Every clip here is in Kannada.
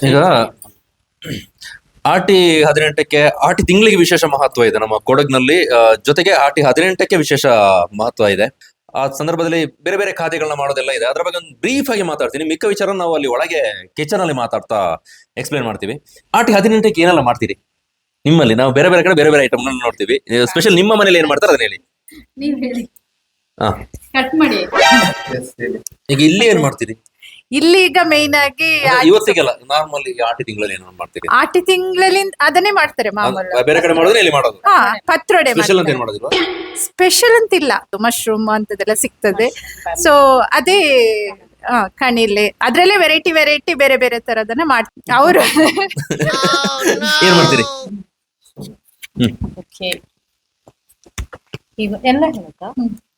ಈಗ ಆಟಿ 18ಕ್ಕೆ ಆಟಿ ತಿಂಗಳಿಗೆ ವಿಶೇಷ ಮಹತ್ವ ಇದೆ ನಮ್ಮ ಕೊಡಗಿನಲ್ಲಿ. ಜೊತೆಗೆ ಆಟಿ 18ಕ್ಕೆ ವಿಶೇಷ ಮಹತ್ವ ಇದೆ. ಆ ಸಂದರ್ಭದಲ್ಲಿ ಬೇರೆ ಬೇರೆ ಖಾದ್ಯಗಳನ್ನ ಮಾಡೋದೆಲ್ಲ ಇದೆ. ಅದ್ರ ಬಗ್ಗೆ ಒಂದು ಬ್ರೀಫ್ ಆಗಿ ಮಾತಾಡ್ತೀನಿ. ಮಿಕ್ಕ ವಿಚಾರ ನಾವು ಅಲ್ಲಿ ಒಳಗೆ ಕಿಚನ್ ಅಲ್ಲಿ ಮಾತಾಡ್ತಾ ಎಕ್ಸ್ಪ್ಲೇನ್ ಮಾಡ್ತೀವಿ. ಆಟಿ 18ಕ್ಕೆ ಏನೆಲ್ಲ ಮಾಡ್ತೀರಿ ನಿಮ್ಮಲ್ಲಿ? ನಾವು ಬೇರೆ ಬೇರೆ ಕಡೆ ಬೇರೆ ಬೇರೆ ಐಟಮ್ ನೋಡ್ತೀವಿ. ಸ್ಪೆಷಲ್ ನಿಮ್ಮ ಮನೇಲಿ ಏನ್ ಮಾಡ್ತಾರೆ ಅದನ್ನ ಹೇಳಿ. ಹಾ, ಕಟ್ ಮಾಡಿ. ಈಗ ಇಲ್ಲಿ ಏನ್ ಮಾಡ್ತೀರಿ? ಇಲ್ಲಿ ಈಗ ಮೇನ್ ಆಗಿ ಇವತ್ತಿಗೆಲ್ಲ ನಾರ್ಮಲಿ ಆಟಿ ತಿಂಗಳಲ್ಲಿ ಏನ್ ಮಾಡ್ತೀರಿ? ಆಟಿ ತಿಂಗಳಲ್ಲಿ ಅದನ್ನೇ ಮಾಡ್ತಾರೆ ಮಾಮೂಲು. ಬೇರೆ ಕಡೆ ಮಾಡೋದ್ರೆ ಇಲ್ಲಿ ಮಾಡೋದು. ಹಾ, ಪತ್ರೊಡೆ ಸ್ಪೆಷಲ್ ಅಂತ ಏನ್ ಮಾಡೋದಿಲ್ವಾ? ಸ್ಪೆಷಲ್ ಅಂತಿಲ್ಲ, ಮಶ್ರೂಮ್ ಅಂತದೆಲ್ಲ ಸಿಗ್ತದೆ. ಸೊ ಅದೇ ಕಣಿಲೆ ಅದ್ರಲ್ಲೇ ವೆರೈಟಿ ವೆರೈಟಿ ಬೇರೆ ಬೇರೆ ತರದನ್ನ ಮಾಡ್ತಾರೆ ಅವರು. ಏನ್ ಮಾಡ್ತೀರಿ? ಎಲ್ಲ ಹೇಳುತ್ತಾ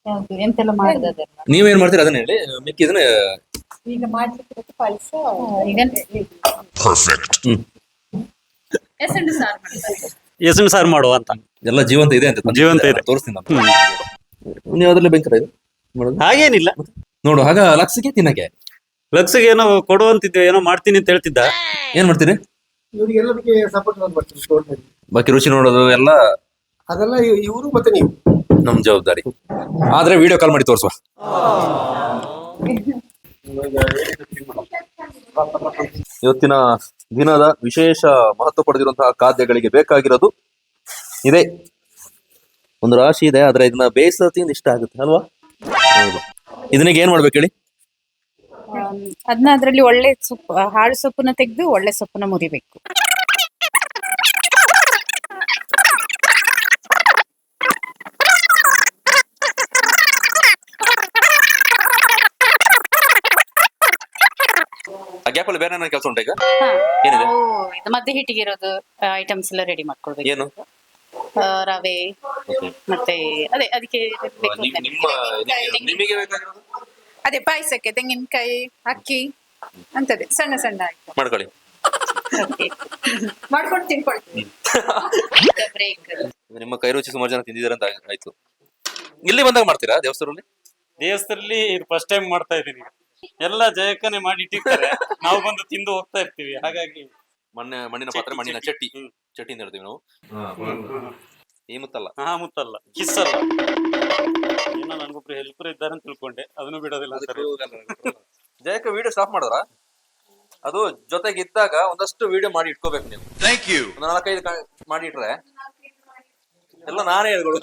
ಯಾವ್ದು ಎಂತೆಲ್ಲ ಮಾಡೋದೆಲ್ಲ ನೀವೇನ್ ಮಾಡ್ತೀರಿ ಅದನ್ನ ಹೇಳಿ. ಮಿಕ್ಕಿದ್ರೆ ಈಗ ಮಾಡ್ಲಿಕ್ಕೆ ಪಾಯಸ ಈಗ ಎಸಳು ಸಾರು ಮಾಡುವ ಅಂತ ಎಲ್ಲ ಜೀವಂತ ಇದೆ ಅಂತ ಜೀವಂತ ಇದೆ. ತೋರಿಸ್ತೀನಿ ನಾನು. ನೀವು ಅದ್ರಲ್ಲಿ ಭಯಂಕರ ಇದು ಮಾಡೋದು ಹಾಗೇನಿಲ್ಲ ನೋಡು. ಆಗ ಲಕ್ಸಿಗೆ ತಿನ್ನಕ್ಕೆ ಲಕ್ಸಿಗೆ ಏನೋ ಕೊಡುವಂತಿದ್ದೆ, ಏನೋ ಮಾಡ್ತೀನಿ ಅಂತ ಹೇಳ್ತಿದ್ದ. ಏನ್ ಮಾಡ್ತೀರಿ? ಇವರಿಗೆಲ್ಲದಕ್ಕೆ ಸಪೋರ್ಟ್ ಮಾಡ್ತೀವಿ. ಬಾಕಿ ರುಚಿ ನೋಡೋದು ಎಲ್ಲ ಅದೆಲ್ಲ ಇವರು ಮತ್ತೆ ನೀವು ನಮ್ ಜವಾಬ್ದಾರಿ. ಆದ್ರೆ ವಿಡಿಯೋ ಕಾಲ್ ಮಾಡಿ ತೋರಿಸುವ. ಇವತ್ತಿನ ದಿನದ ವಿಶೇಷ ಮಹತ್ವ ಪಡೆದಿರುವಂತಹ ಖಾದ್ಯಗಳಿಗೆ ಬೇಕಾಗಿರೋದು ಇದೆ. ಒಂದು ರಾಶಿ ಇದೆ, ಆದ್ರೆ ಇದನ್ನ ಬೇಯಿಸೋದ್ರಿಂದ ಇಷ್ಟ ಆಗುತ್ತೆ ಅಲ್ವಾ? ಹೌದು. ಇದನ್ನಿಗೆ ಏನ್ ಮಾಡ್ಬೇಕು ಹೇಳಿ? ಅದನ್ನ ಅದ್ರಲ್ಲಿ ಒಳ್ಳೆ ಸೊಪ್ಪು, ಹಾಳು ಸೊಪ್ಪನ್ನ ತೆಗೆದು ಒಳ್ಳೆ ಸೊಪ್ಪನ್ನ ಮುರಿಬೇಕು. ಗ್ಯಾಪಲ್ಲಿ ಬೇರೆ ಏನಾದ್ರು ಕೆಲಸ ಉಂಟಾ ಈಗ? ಏನಿದೆ? ಇದು ಮಧ್ಯೆ ಹಿಟ್ಟಿಗೆ ಇರೋದು ಐಟಮ್ಸ್ ಎಲ್ಲ ರೆಡಿ ಮಾಡ್ಕೊಳ್ಬೇಕು. ಏನು? ರವೆ ಮತ್ತೆ ಅದೇ ಅದಕ್ಕೆ ನಿಮಗೆ ಬೇಕಾಗಿರೋದು ಅದೇ ಪಾಯಸಕ್ಕೆ ತೆಂಗಿನಕಾಯಿ, ಅಕ್ಕಿ ಅಂತದೆ ಸಣ್ಣ ಸಣ್ಣ ಆಯ್ತು ಮಾಡ್ಕೊಳ್ಳಿ. ಮಾಡ್ಕೊಂಡು ತಿನ್ಕೊಳ್ತೀವಿ. ನಿಮ್ಮ ಕೈ ರುಚಿ ಸುಮಾರು ಜನ ತಿಂದಿದ್ದಾರೆ ಅಂತ ಆಯ್ತು. ಇಲ್ಲಿ ಬಂದಾಗ ಮಾಡ್ತೀರಾ ದೇವಸ್ಥಾನದಲ್ಲಿ? ದೇವಸ್ಥಾನದಲ್ಲಿ ಇದು ಫಸ್ಟ್ ಟೈಮ್ ಮಾಡ್ತಾ ಇದ್ದೀನಿ. ಎಲ್ಲ ಜಯಕ್ಕನೆ ಮಾಡಿ ಇಟ್ಟಿರ್ತಾರೆ, ನಾವು ಬಂದು ತಿಂದು ಹೋಗ್ತಾ ಇರ್ತೀವಿ. ಹಾಗಾಗಿ ಮಣ್ಣಿನ ಪಾತ್ರೆ, ಮಣ್ಣಿನ ಚಟ್ಟಿ ಚಟ್ಟಿ ಅಂತ ಹೇಳ್ತೀವಿ ನಾವು. ಈ ಮುತ್ತಲ್ಲ. ಹಾ, ಮುತ್ತಲ್ಲ, ಕಿಸ್ಸಲ್ಲ. ಏನೋ ನನ್ಗೊಬ್ರು ಹೆಲ್ಪರ್ ಇದ್ದಾರೆ ಅಂತ ತಿಳ್ಕೊಂಡೆ, ಅದನ್ನು ಬಿಡೋದಿಲ್ಲ. ಜಯಕ್ಕ ವಿಡಿಯೋ ಸ್ಟಾಪ್ ಮಾಡಿದ್ರ? ಅದು ಜೊತೆಗಿದ್ದಾಗ ಒಂದಷ್ಟು ವಿಡಿಯೋ ಮಾಡಿ ಇಟ್ಕೋಬೇಕು ನೀವು. Thank you. 4-5 ಮಾಡಿ ಇಟ್ರೆ ಎಲ್ಲ ನಾನೇ ಹೇಳ್ಕೊಡು.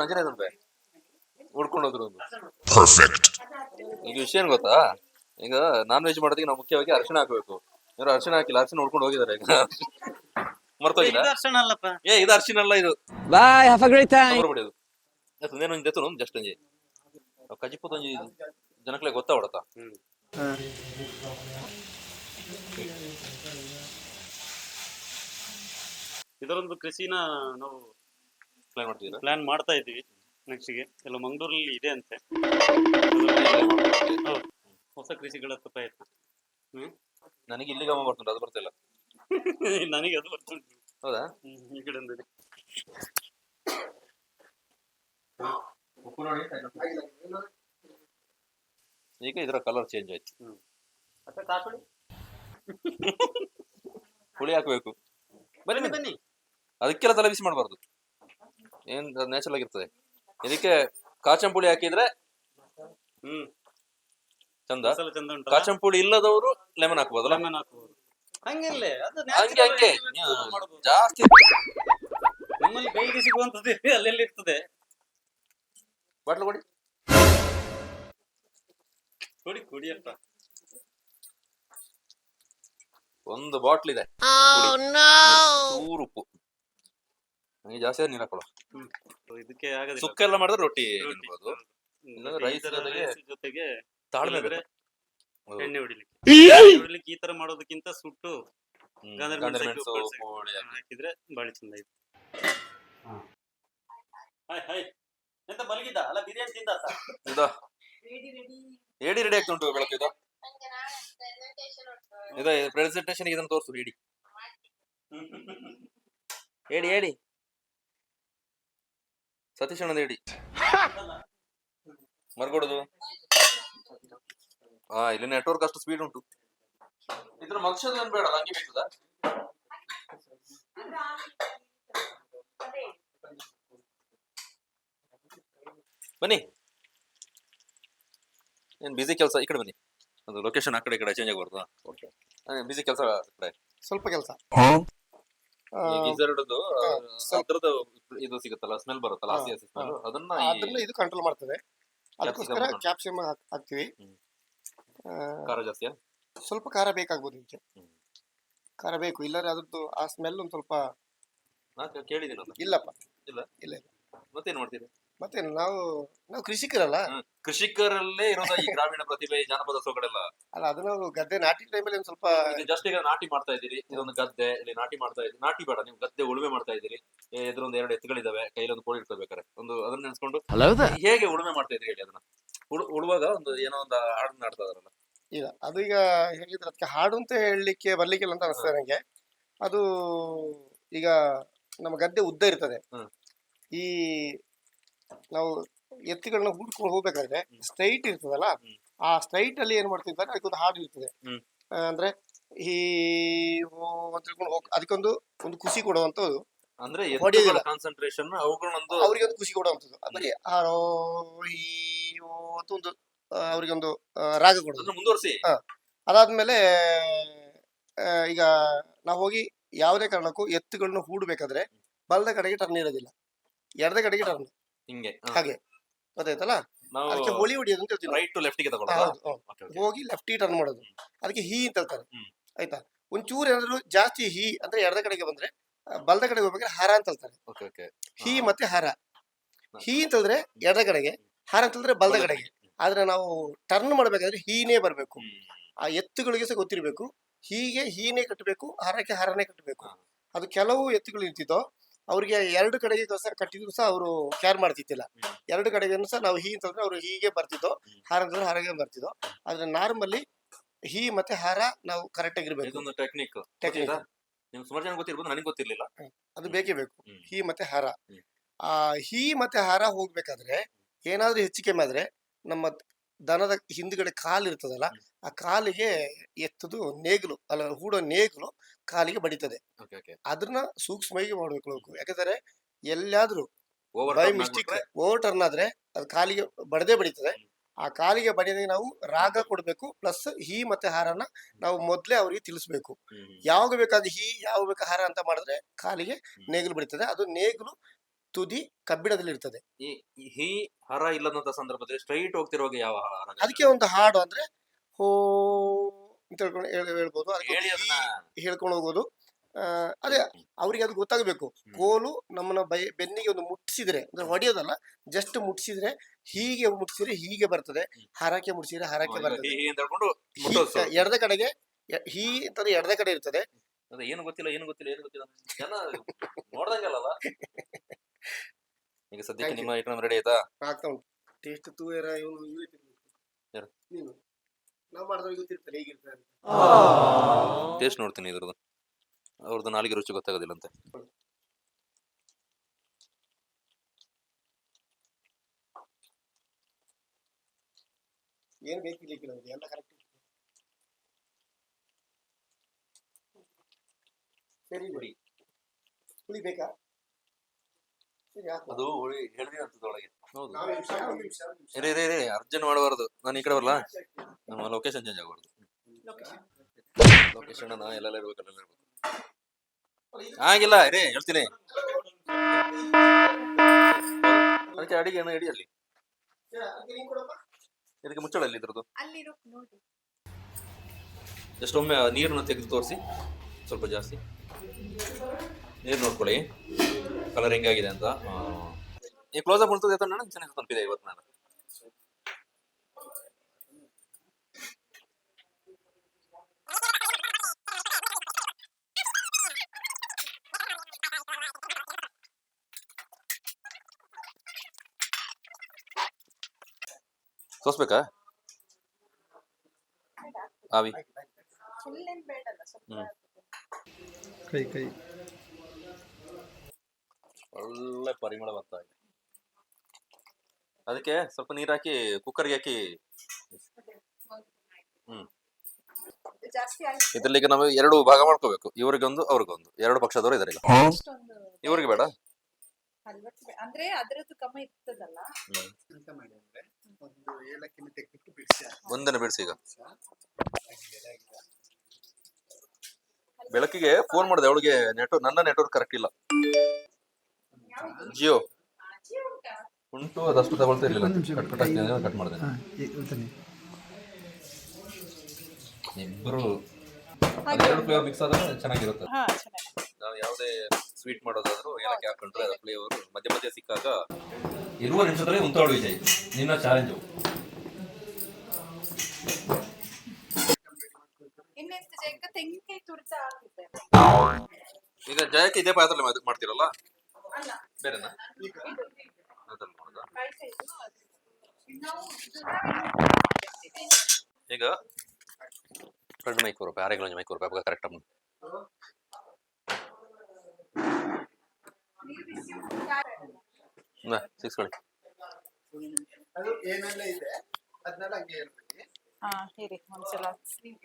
ಅಂಜನೇ ಉಡ್ಕೊಂಡು ಹೋದ್ರು ಒಂದು ಪರ್ಫೆಕ್ಟ್. ಈಗ ವಿಷಯ ಏನ್ ಗೊತ್ತಾ? ಈಗ ನಾನ್ ವೆಜ್ ಮಾಡೋದಕ್ಕೆ ನಾವು ಮುಖ್ಯವಾಗಿ ಅರಿಶಿಣ ಹಾಕ್ಬೇಕು. ಇವ್ರು ಅರಿಶಿಣ ಹಾಕಿಲ್ಲ, ಅರಿಶಿಣ ಉಡ್ಕೊಂಡು ಹೋಗಿದ್ದಾರೆ. ಈಗ ಮರ್ತೋಗಿಲ್ಲ. ಇದು ಅರಿಶಿಣ ಅಲ್ಲ, ಇದು ಬಾಯ್. Have a great time. ಹೊರಬಿಡೋದು ಎತ್ತೊಂದೇನು ದೆತ್ತು ಜಸ್ಟ್ ಒಂಜಿ ಕಜಿಪುತ್ತೊಂಜಿ ಜನಕ್ಲೆ ಗೊತ್ತಾವಡತ. ಇದರೊಂದು ಕೃಷಿನ ನಾವು ಪ್ಲಾನ್ ಮಾಡ್ತಾ ಇದ್ದೀವಿ. ನೆಕ್ಸ್ಟ್ ಗೆ ಎಲ್ಲ ಮಂಗಳೂರಲ್ಲಿ ಇದೆ ಅಂತೆ. ಹೊಸ ಕೃಷಿಗಳತ್ತ ಪ್ರಯತ್ನ. ನನಗೆ ಇಲ್ಲಿ ಗಮ ಬರ್ತುಂಟು, ಅದು ಬರ್ತಿಲ್ಲ. ನನಗೆ ಅದು ಬರ್ತುಂಟು. ಹೌದಾ? ಈ ಕಡೆ ಒಂದು ಈಗ ಇದರ ಕಲರ್ ಚೇಂಜ್ ಆಯ್ತು. ಹುಳಿ ಹಾಕಬೇಕು. ಬನ್ನಿ ಬನ್ನಿ. ಅದಕ್ಕೆಲ್ಲ ತಲೆ ಬಿಸಿ ಮಾಡಬಾರ್ದು, ಏನ್ ನ್ಯಾಚುರಲ್ ಆಗಿರ್ತದೆ. ಇದಕ್ಕೆ ಕಾಚಂಪುಳಿ ಹಾಕಿದ್ರೆ ಚಂದ. ಕಾಚಂಪುಳಿ ಇಲ್ಲದವರು ಲೆಮನ್ ಹಾಕ್ಬೋದು. ಹಂಗೆ ಜಾಸ್ತಿ ನಮ್ಮಲ್ಲಿ ಕೈಗೆ ಸಿಗುವಂತದ್ದು ಅಲ್ಲೆಲ್ಲಿ ಇರ್ತದೆ. ಬಾಟ್ಲು ಕೊಡಿ ಕೊಡಿ ಕೊಡಿ ಅಂತ. ಒಂದು ಬಾಟ್ಲ್ ಇದೆ. ಚೂರು ಉಪ್ಪು, ನನಗೆ ಜಾಸ್ತಿ ನೀರು ಹಾಕೊಳ್ಳೋ. ಇದಕ್ಕೆ ಆಗದೆ ಸುಕ್ಕ ಎಲ್ಲ ಮಾಡಿದ್ರೆ ರೊಟ್ಟಿ ತಿನ್ಬೋದು. ರೈಸ್ ಜೊತೆಗೆ ತಾಳ್ಮೆ ಬೇರೆ. ಎಣ್ಣೆ ಹೊಡಿಲಿಕ್ಕೆ ಈ ತರ ಮಾಡೋದಕ್ಕಿಂತ ಸುಟ್ಟು ಹಾಕಿದ್ರೆ ಬಾಳಿ ಚಂದ ಆಯ್ತು. ಎಂತ ಮಲಗಿದ್ದ ಅಲ್ಲ, ಬಿರಿಯಾನಿ ತಿಂದ ಏಡಿ ರೆಡಿ ಆಗ್ತಾ ಉಂಟು ಬೆಳಕು. ಇದು ಪ್ರೆಸೆಂಟೇಷನ್ ಇದನ್ನು ತೋರಿಸು. ಏಡಿ ಏಡಿ ಏಡಿ ಸತೀಶ್ ಅಣ್ಣದ ಏಡಿ ಮರ್ಗೊಡುದು. ಇಲ್ಲಿ ನೆಟ್ವರ್ಕ್ ಅಷ್ಟು ಸ್ಪೀಡ್ ಉಂಟು. ಇದ್ರ ಮಕ್ಷದ ಏನ್ ಬೇಡ, ಹಂಗೆ ಬೇಕದ. ಬನ್ನಿ, ಏನ್ ಬಿಸಿ ಕೆಲಸ, ಈ ಕಡೆ ಬನ್ನಿ. ಅದು ಲೊಕೇಶನ್ ಆ ಕಡೆ ಈ ಕಡೆ ಚೇಂಜ್ ಆಗಬಾರ್ದು. ಬಿಸಿ ಕೆಲಸ ಕಡೆ ಸ್ವಲ್ಪ ಕೆಲಸ. ಗೀಸರ್ದು ಅದ್ರದ್ದು ಇದು ಸಿಗುತ್ತಲ್ಲ, ಸ್ಮೆಲ್ ಬರುತ್ತಲ್ಲ, ಹಸಿ ಹಸಿ ಸ್ಮೆಲ್, ಅದನ್ನ ಅದನ್ನ ಇದು ಕಂಟ್ರೋಲ್ ಮಾಡ್ತದೆ. ಅದಕ್ಕೋಸ್ಕರ ಕ್ಯಾಪ್ಸಿಕಮ್ ಹಾಕ್ತಿವಿ. ಖಾರ ಜಾಸ್ತಿ, ಸ್ವಲ್ಪ ಖಾರ ಬೇಕಾಗ್ಬೋದು ಇದಕ್ಕೆ. ಖಾರ ಬೇಕು, ಇಲ್ಲಾಂದ್ರೆ ಅದ್ರದ್ದು ಆ ಸ್ಮೆಲ್ ಒಂದು ಸ್ವಲ್ಪ. ಕೇಳಿದ್ದೀನಲ್ಲ. ಇಲ್ಲಪ್ಪ, ಇಲ್ಲ ಇಲ್ಲ ಇಲ್ಲ. ಮತ್ತೇನ್ ಮಾಡ್ತೀರಿ? ಮತ್ತೆ ನಾವು ಕೃಷಿಕರಲ್ಲ. ಕೃಷಿಕರಲ್ಲೇ ಇರೋದ ಈ ಗ್ರಾಮೀಣ ಪ್ರತಿಭೆ, ಜಾನಪದ ಸೊಗಡೆಲ್ಲ. ಅಲ್ಲ, ಅದು ನಾವು ಗದ್ದೆ ನಾಟಿ ಟೈಮಲ್ಲಿ ಒಂದು ಸ್ವಲ್ಪ. ಜಸ್ಟ್ ಈಗ ನಾಟಿ ಮಾಡ್ತಾ ಇದ್ದೀರಿ, ಇದೊಂದು ಗದ್ದೆ, ಇಲ್ಲಿ ನಾಟಿ ಮಾಡ್ತಾ ಇದ್ದೀರಿ. ನಾಟಿ ಬೇಡ, ನೀವು ಗದ್ದೆ ಉಳುಮೆ ಮಾಡ್ತಾ ಇದ್ದೀರಿ. ಎದುರೊಂದು 2 ಎತ್ತುಗಳಿದಾವೆ, ಕೈಲಿ ಒಂದು ಕೋಳಿ ಇಟ್ಕೋಬೇಕಾರೆ ಒಂದು ಅದನ್ನ ನೆನ್ಸ್ಕೊಂಡು ಹೇಗೆ ಉಳುಮೆ ಮಾಡ್ತಾ ಇದ್ರಿ ಹೇಳಿ ಅದನ್ನ. ಉಳುವಾಗ ಒಂದು ಏನೋ ಒಂದು ಹಾಡನ್ನ ಆಡ್ತಾ ಇದಾರಲ್ಲ. ಇಲ್ಲ, ಅದು ಈಗ ಹೇಳಿದ್ರೆ ಅದಕ್ಕೆ ಹಾಡು ಅಂತ ಹೇಳಲಿಕ್ಕೆ ಬರ್ಲಿಕ್ಕಿಲ್ಲ ಅಂತ ಅನಿಸ್ತದೆ ನನಗೆ. ಅದು ಈಗ ನಮ್ಮ ಗದ್ದೆ ಉದ್ದ ಇರ್ತದೆ. ಈ ನಾವು ಎತ್ತುಗಳನ್ನ ಹುಡ್ಕೊಂಡು ಹೋಗ್ಬೇಕಾದ್ರೆ ಸ್ಟ್ರೈಟ್ ಇರ್ತದಲ್ಲ, ಆ ಸ್ಟ್ರೈಟ್ ಅಲ್ಲಿ ಏನ್ ಮಾಡ್ತಿದ್ದಾರೆ, ಅದಕ್ಕೊಂದು ಹಾಡು ಇರ್ತದೆ. ಅಂದ್ರೆ ಈ ಅಂತ ಹೇಳ್ಕೊಂಡು ಅದಕ್ಕೊಂದು ಖುಷಿ ಕೊಡುವಂತದ್ದು. ಅಂದ್ರೆ ಕಾನ್ಸಂಟ್ರೇಷನ್ ಅವ್ರಿಗೆ ಒಂದು ಖುಷಿ ಕೊಡುವಂತದ್ದು. ಬರೀ ಹಾರೋ ಹೀಯೋ ಅಂತ ಒಂದು ಅವ್ರಿಗೊಂದು ರಾಗ ಕೊಡೋದು. ಮುಂದುವರಿಸಿ. ಅದಾದ್ಮೇಲೆ ಈಗ ನಾವು ಹೋಗಿ ಯಾವುದೇ ಕಾರಣಕ್ಕೂ ಎತ್ತುಗಳನ್ನ ಹೂಡ್ಬೇಕಾದ್ರೆ ಬಲದ ಕಡೆಗೆ ಟರ್ನ್ ಇರೋದಿಲ್ಲ, ಎಡದ ಕಡೆಗೆ ಟರ್ನ್. ಹಿಂಗೆ ಹಾಗೆ ಗೊತ್ತಾಯ್ತಲ್ಲ. ಅದಕ್ಕೆ ಹೋಳಿ ಹೊಡಿಯೋದು ಅಂತ ಹೇಳ್ತೀವಿ. ರೈಟ್ ಟು ಲೆಫ್ಟ್ ಗೆ ಹೋಗಿ ಲೆಫ್ಟ್ ಟರ್ನ್ ಮಾಡೋದು, ಅದಕ್ಕೆ ಹೀ ಅಂತ ಹೇಳ್ತಾರೆ. ಆಯ್ತಾ, ಒಂಚೂರು ಏನಾದ್ರು ಜಾಸ್ತಿ ಹೀ ಅಂದ್ರೆ ಎಡದ ಕಡೆಗೆ ಬಂದ್ರೆ, ಬಲದ ಕಡೆಗೆ ಹೋಗ್ಬೇಕಾದ್ರೆ ಹಾರ ಅಂತ ಹೇಳ್ತಾರೆ. ಹೀ ಮತ್ತೆ ಹಾರ. ಹೀ ಅಂತ ಹೇಳಿದ್ರೆ ಎಡದ ಕಡೆಗೆ, ಹಾರ ಅಂತ ಹೇಳಿದ್ರೆ ಬಲದ ಕಡೆಗೆ. ಆದ್ರೆ ನಾವು ಟರ್ನ್ ಮಾಡ್ಬೇಕಾದ್ರೆ ಹೀನೇ ಬರ್ಬೇಕು. ಆ ಎತ್ತುಗಳಿಗೆ ಸಹ ಗೊತ್ತಿರ್ಬೇಕು, ಹೀಗೆ ಹೀನೇ ಕಟ್ಟಬೇಕು, ಹಾರಕ್ಕೆ ಹಾರನೇ ಕಟ್ಟಬೇಕು. ಅದು ಕೆಲವು ಎತ್ತುಗಳು ಇರ್ತಿದ್ದೋ, ಅವ್ರಿಗೆ 2 ಕಡೆಗೆ ಕಟ್ಟಿದ್ರು ಸಹ ಅವರು ಕೇರ್ ಮಾಡ್ತಿದ್ದಿಲ್ಲ. 2 ಕಡೆಗೆ ಸಹ ನಾವು ಹೀ ಅಂತಂದ್ರೆ ಅವ್ರು ಹೀಗೆ ಬರ್ತಿದ್ದೋ, ಹಾರ ಅಂತಂದ್ರೆ ಹಾರಗೆ ಬರ್ತಿದ್ದೋ. ಆದ್ರೆ ನಾರ್ಮಲ್ಲಿ ಹೀ ಮತ್ತೆ ಹಾರ ನಾವು ಕರೆಕ್ಟ್ ಆಗಿರ್ಬೇಕು. ಟೆಕ್ನಿಕ್ ನಿಮ್ ಸುಮಾರು ಜನ ಗೊತ್ತಿರ್ಬೋದು, ನನಗೆ ಗೊತ್ತಿರ್ಲಿಲ್ಲ. ಅದು ಬೇಕೇ ಬೇಕು, ಹೀ ಮತ್ತೆ ಹಾರ. ಆ ಹೀ ಮತ್ತೆ ಹಾರ ಹೋಗ್ಬೇಕಾದ್ರೆ ಏನಾದ್ರೂ ಹೆಚ್ಚು ಕಮ್ಮಿ ಆದ್ರೆ ನಮ್ಮ ದನದ ಹಿಂದ್ಗಡೆ ಕಾಲು ಇರ್ತದಲ್ಲ, ಆ ಕಾಲಿಗೆ ಎತ್ತದು ನೇಗಿಲು ಅಲ್ಲ, ಹೂಡೋ ನೇಗಿಲು ಕಾಲಿಗೆ ಬಡಿತದೆ. ಅದನ್ನ ಸೂಕ್ಷ್ಮವಾಗಿ ಮಾಡ್ಬೇಕು. ಯಾಕಂದ್ರೆ ಎಲ್ಲಾದ್ರೂ ಬೈ ಮಿಸ್ಟೇಕ್ ಓವರ್ ಟರ್ನ್ ಆದ್ರೆ ಅದು ಕಾಲಿಗೆ ಬಡದೇ ಬಡಿತದೆ. ಆ ಕಾಲಿಗೆ ಬಡಿದಾಗ ನಾವು ರಾಗ ಕೊಡ್ಬೇಕು, ಪ್ಲಸ್ ಹೀ ಮತ್ತೆ ಹಾರನ ನಾವು ಮೊದ್ಲೇ ಅವ್ರಿಗೆ ತಿಳಿಸ್ಬೇಕು. ಯಾವಾಗ ಬೇಕಾದ ಹೀ, ಯಾವಾಗ ಬೇಕಾ ಹಾರ ಅಂತ ಮಾಡಿದ್ರೆ ಕಾಲಿಗೆ ನೇಗಿಲು ಬಡಿತದೆ. ಅದು ನೇಗಿಲು ತುದಿ ಕಬ್ಬಿಣದಲ್ಲಿ ಇರ್ತದೆ. ಹೀ ಹರ ಇಲ್ಲದಂತ ಸಂದರ್ಭದಲ್ಲಿ ಸ್ಟ್ರೈಟ್ ಹೋಗ್ತಿರುವಾಗ ಯಾವ ಹಾರ? ಅದಕ್ಕೆ ಒಂದು ಹಾಡು ಅಂದ್ರೆ ಹೋ ಅಂತ ಹೇಳ್ಬೋದು, ಹೇಳ್ಕೊಂಡು ಹೋಗೋದು. ಅದೇ ಅವ್ರಿಗೆ ಅದು ಗೊತ್ತಾಗಬೇಕು. ಕೋಲು ನಮ್ಮನ್ನ ಬೆನ್ನಿಗೆ ಒಂದು ಮುಟ್ಟಿಸಿದ್ರೆ, ಅಂದ್ರೆ ಹೊಡೆಯೋದಲ್ಲ, ಜಸ್ಟ್ ಮುಟ್ಟಿಸಿದ್ರೆ, ಹೀಗೆ ಮುಟ್ಟಿಸಿದ್ರೆ ಹೀಗೆ ಬರ್ತದೆ, ಹರಕೆ ಮುಟ್ಟಿಸಿದ್ರೆ ಹರಕೆ ಬರ್ತದೆ. ಎಡದ ಕಡೆಗೆ ಹೀ ಅಂತಂದ್ರೆ ಎಡದ ಕಡೆ ಇರ್ತದೆ. ಏನು ಗೊತ್ತಿಲ್ಲ ಜನ ನೋಡ್ದಂಗಲ್ಲ. ಈಗ ಸದ್ಯಕ್ಕೆ ನಿಮ್ಮ ಐಟಮ್ ರೆಡಿ ಆಯ್ತಾ? ಆಗ್ತಾ ಉಂಟು. ಟೇಸ್ಟ್ ತೂಯರ ನಾವು ಮಾಡಿದ್ರೆ ಗೊತ್ತಿರ್ತಾರೆ ಹೇಗಿರ್ತಾರೆ. ಟೇಸ್ಟ್ ನೋಡ್ತೀನಿ ಇದ್ರದ್ದು, ಅವ್ರದ್ದು ನಾಲಿಗೆ ರುಚಿ ಗೊತ್ತಾಗೋದಿಲ್ಲಂತೆ. ಏನ್ ಬೇಕಿಲ್ಲ, ಎಲ್ಲ ಕರೆಕ್ಟ್. ಸರಿ, ಹುಳಿ ಬೇಕಾ? ಅದು ಹೇಳಿದೀನಿ ಅಂತದೊಳಗೆ. ಹೌದು, ಅರ್ಜೆಂಟ್ ಮಾಡಬಾರ್ದು. ನಾನು ಈ ಕಡೆ ಬರಲ್ಲ, ನಮ್ಮ ಲೊಕೇಶನ್ ಚೇಂಜ್ ಆಗಬಾರ್ದು. ಲೊಕೇಶನ್ ಎಲ್ಲೆಲ್ಲ ಇರ್ಬೇಕು, ಅಲ್ಲೆಲ್ಲ ಇರ್ಬೇಕು. ಆಗಿಲ್ಲ ರೇ, ಹೇಳ್ತೀನಿ. ಅದಕ್ಕೆ ಅಡಿಗೆ ಇಡಿ ಅಲ್ಲಿ. ಇದಕ್ಕೆ ಮುಚ್ಚಳ ಅಲ್ಲಿ ಇದ್ರದ್ದು. ಎಷ್ಟೊಮ್ಮೆ ನೀರನ್ನು ತೆಗೆದು ತೋರಿಸಿ, ಸ್ವಲ್ಪ ಜಾಸ್ತಿ ನೀರು ನೋಡ್ಕೊಳ್ಳಿ, ಕಲರ್ ಹೆಂಗಾಗಿದೆ ಅಂತ. ಈ ಕ್ಲೋಸ್ ಅಪ್ ಮಾಡ್ತದೆ ನನಗೆ ಚೆನ್ನಾಗಿ ತಲುಪಿದೆ ಇವತ್ತು. ನಾನು ಸೋಸ್ಬೇಕಾ ಆವಿ? ಕೈ ಒಳ್ಳೆ ಪರಿಮಳ ಬರ್ತಾ ಇದೆ. ಅದಕ್ಕೆ ಸ್ವಲ್ಪ ನೀರು ಹಾಕಿ ಕುಕ್ಕರ್ಗೆ ಹಾಕಿ ಜಾಸ್ತಿ ಆಯ್ತು. ಇದ್ರಲ್ಲಿ ಈಗ ನಾವು 2 ಭಾಗ ಮಾಡ್ಕೋಬೇಕು, ಇವ್ರಿಗೊಂದು ಅವ್ರಿಗೊಂದು. 2 ಪಕ್ಷದವರು ಇದಾರೆ ಈಗ. ಅಷ್ಟೊಂದು ಇವ್ರಿಗೆ ಬೇಡ. ಅಂದ್ರೆ ಅದ್ರದ್ದು ಕಮ್ಮಿ ಇರ್ತದಲ್ಲ. ಎಂತ ಮಾಡಿ ಅಂದ್ರೆ ಒಂದು ಏಲಕ್ಕಿನ ತೆಗೆದು ಬಿಡಿಸಿ ಒಂದನ್ನು ಬಿಡಿಸಿ. ಈಗ ಬೆಳಕಿಗೆ ಫೋನ್ ಮಾಡಿದೆ ಅವಳಿಗೆ, ನನ್ನ ನೆಟ್ವರ್ಕ್ ಕರೆಕ್ಟ್ ಇಲ್ಲ. ಜಿಯೋ ಉಂಟು, ಅದಷ್ಟು ತಗೊಳ್ತಾ ಇರ್ಲಿಲ್ಲ. ಕಟ್ ಮಾಡಿದೆ. ಇಬ್ಬರು 2 ಫ್ಲೇವರ್ ಮಿಕ್ಸ್ ಆದ್ರೆ ಚೆನ್ನಾಗಿರುತ್ತೆ. ಹಾ ಚೆನ್ನಾಗಿ. ನಾವು ಯಾವುದೇ ಸ್ವೀಟ್ ಮಾಡೋದಾದ್ರೂ ಏಲಕ್ಕಿ ಹಾಕೊಂಡ್ರೆ ಅದು ಫ್ಲೇವರ್ ಮಧ್ಯ ಮಧ್ಯ ಸಿಕ್ಕಾಗ ಇರುವ ನಿಮಿಷದಲ್ಲಿ ಉಂಟಾಡು ವಿಜಯ್. ನಿನ್ನ ಚಾಲೆಂಜು. ಇನ್ನೆಂತ ಜಂಕ ತೆಂಗಿನಕಾಯಿ ತುರಿತಾ ಹಾಕಿದ್ದೆ. ಈಗ ಜಯಕ್ಕೆ ಇದೇ ಪಾತ್ರದಲ್ಲಿ ಮಾಡ್ತೀರಲ್ಲ, ಅಲ್ಲ ಬೇರೆನಾ? ಅದ್ರಲ್ಲಿ ಮಾಡೋದಾ? ಈಗ 2 ಮೈಕ್ ರೂಪಾಯಿ, 6 ಮೈಕ್ ರೂಪಾಯಿ ಕರೆಕ್ಟ್. ಸಿಕ್ಸ್ಕೊಳ್ಳಿ. ಅದು ಏನೆಲ್ಲ ಇದೆ ಅದನ್ನೆಲ್ಲ ಹಂಗೆ ಹೇಳ್ಬಿಡಿ. ಹಾ ಇರಿ ಒಂದ್ಸಲ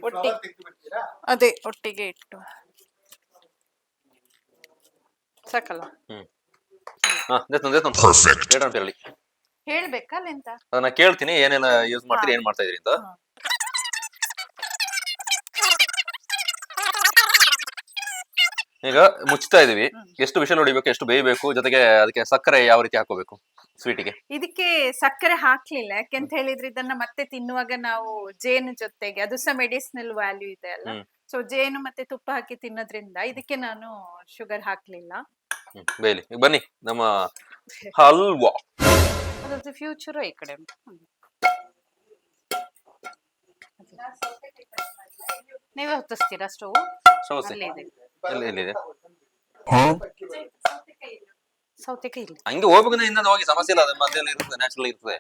ಫ್ಲವರ್ ತೆಗೆದು ಬಿಡ್ತೀರಾ? ಅದೇ ಒಟ್ಟಿಗೆ ಇಟ್ಟು ಸಾಕಲ್ಲ. ಹೇಳಿ. ಹೇಳ್ಬೇಕಲ್ಲ ಎಂತ. ಅದನ್ನ ಕೇಳ್ತೀನಿ, ಏನೆಲ್ಲ ಯೂಸ್ ಮಾಡ್ತೀರಿ, ಏನ್ ಮಾಡ್ತಾ ಇದೀರಿ ಅಂತ. ಈಗ ಮುಚ್ತಾ ಇದೀವಿ. ಎಷ್ಟು ವಿಷಲ್ ಹೊಡಿಬೇಕು, ಎಷ್ಟು ಬೇಯಬೇಕು, ಜೊತೆಗೆ ಅದಕ್ಕೆ ಸಕ್ಕರೆ ಯಾವ ರೀತಿ ಹಾಕೋಬೇಕು ಸ್ವೀಟಿಗೆ? ಇದಕ್ಕೆ ಸಕ್ಕರೆ ಹಾಕ್ಲಿಲ್ಲ, ಯಾಕೆಂತ ಹೇಳಿದ್ರೆ ಇದನ್ನ ಮತ್ತೆ ತಿನ್ನುವಾಗ ನಾವು ಜೇನು ಜೊತೆಗೆ, ಅದು ಸಹ ಮೆಡಿಸಿನಲ್ ವ್ಯಾಲ್ಯೂ ಇದೆ ಅಲ್ಲ. ಸೊ ಜೇನು ಮತ್ತೆ ತುಪ್ಪ ಹಾಕಿ ತಿನ್ನೋದ್ರಿಂದ ಇದಕ್ಕೆ ನಾನು ಶುಗರ್ ಹಾಕ್ಲಿಲ್ಲ. ಬೇಲಿ. ಈಗ ಬನ್ನಿ ನಮ್ಮ ಹಲ್ವಾ. ಅದ್ರದ್ದು ಫ್ಯೂಚರ್ ಈ ಕಡೆ ಉಂಟು. ನೀವೇ ಹೊತ್ತಿಸ್ತೀರಾ ಸ್ಟವ್? ಸೌಸೆ ಅಲ್ಲೇ ಇದೆ. ಎಲ್ಲಿದೆ? ಸೌತೆಕಾಯಿ ಇಲ್ಲ. ಹಂಗೆ ಹೋಗ್ಬೇಕು, ಇನ್ನೊಂದು ಹೋಗಿ ಸಮಸ್ಯೆ ಇಲ್ಲ. ಅದು ಮಧ್ಯದಲ್ಲಿ ಇರ್ತದೆ, ನ್ಯಾಚುರಲ್ ಇರ್ತದೆ.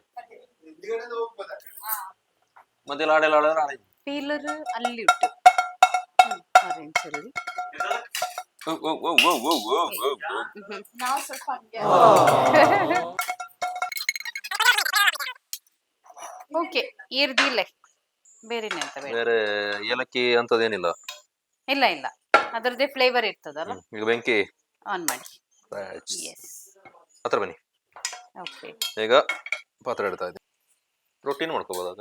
ಹಿಂದ್ಗಡೆದು ಹೋಗ್ಬೋದಾ? ಮಧ್ಯದಲ್ಲಿ ಆಡಲ್ಲ. ಪೀಲರ್ ಅಲ್ಲಿ ಉಂಟು, ಆರೆಂಜ್ ಅಲ್ಲಿ. ನಾವು ಸ್ವಲ್ಪ ಹಂಗೆ ಓಕೆ ಏರ್ದಿಲ್ಲ, ಬೇರೆನೆ ಅಂತ ಬೇಡ. ಬೇರೆ ಏಲಕ್ಕಿ ಅಂತದೇನಿಲ್ಲ. ಇಲ್ಲ ಇಲ್ಲ, ಅದರದ್ದೇ ಫ್ಲೇವರ್ ಇರ್ತದಲ್ಲ. ಈಗ ಬೆಂಕಿ ಆನ್ ಮಾಡಿ. ಎಸ್, ಹತ್ರ ಬನ್ನಿ. ಓಕೆ. ಈಗ ಪಾತ್ರೆ ಇಡ್ತಾ ಇದ್ದೀನಿ. ರೊಟ್ಟಿನೂ ಮಾಡ್ಕೋಬೋದಾಗ.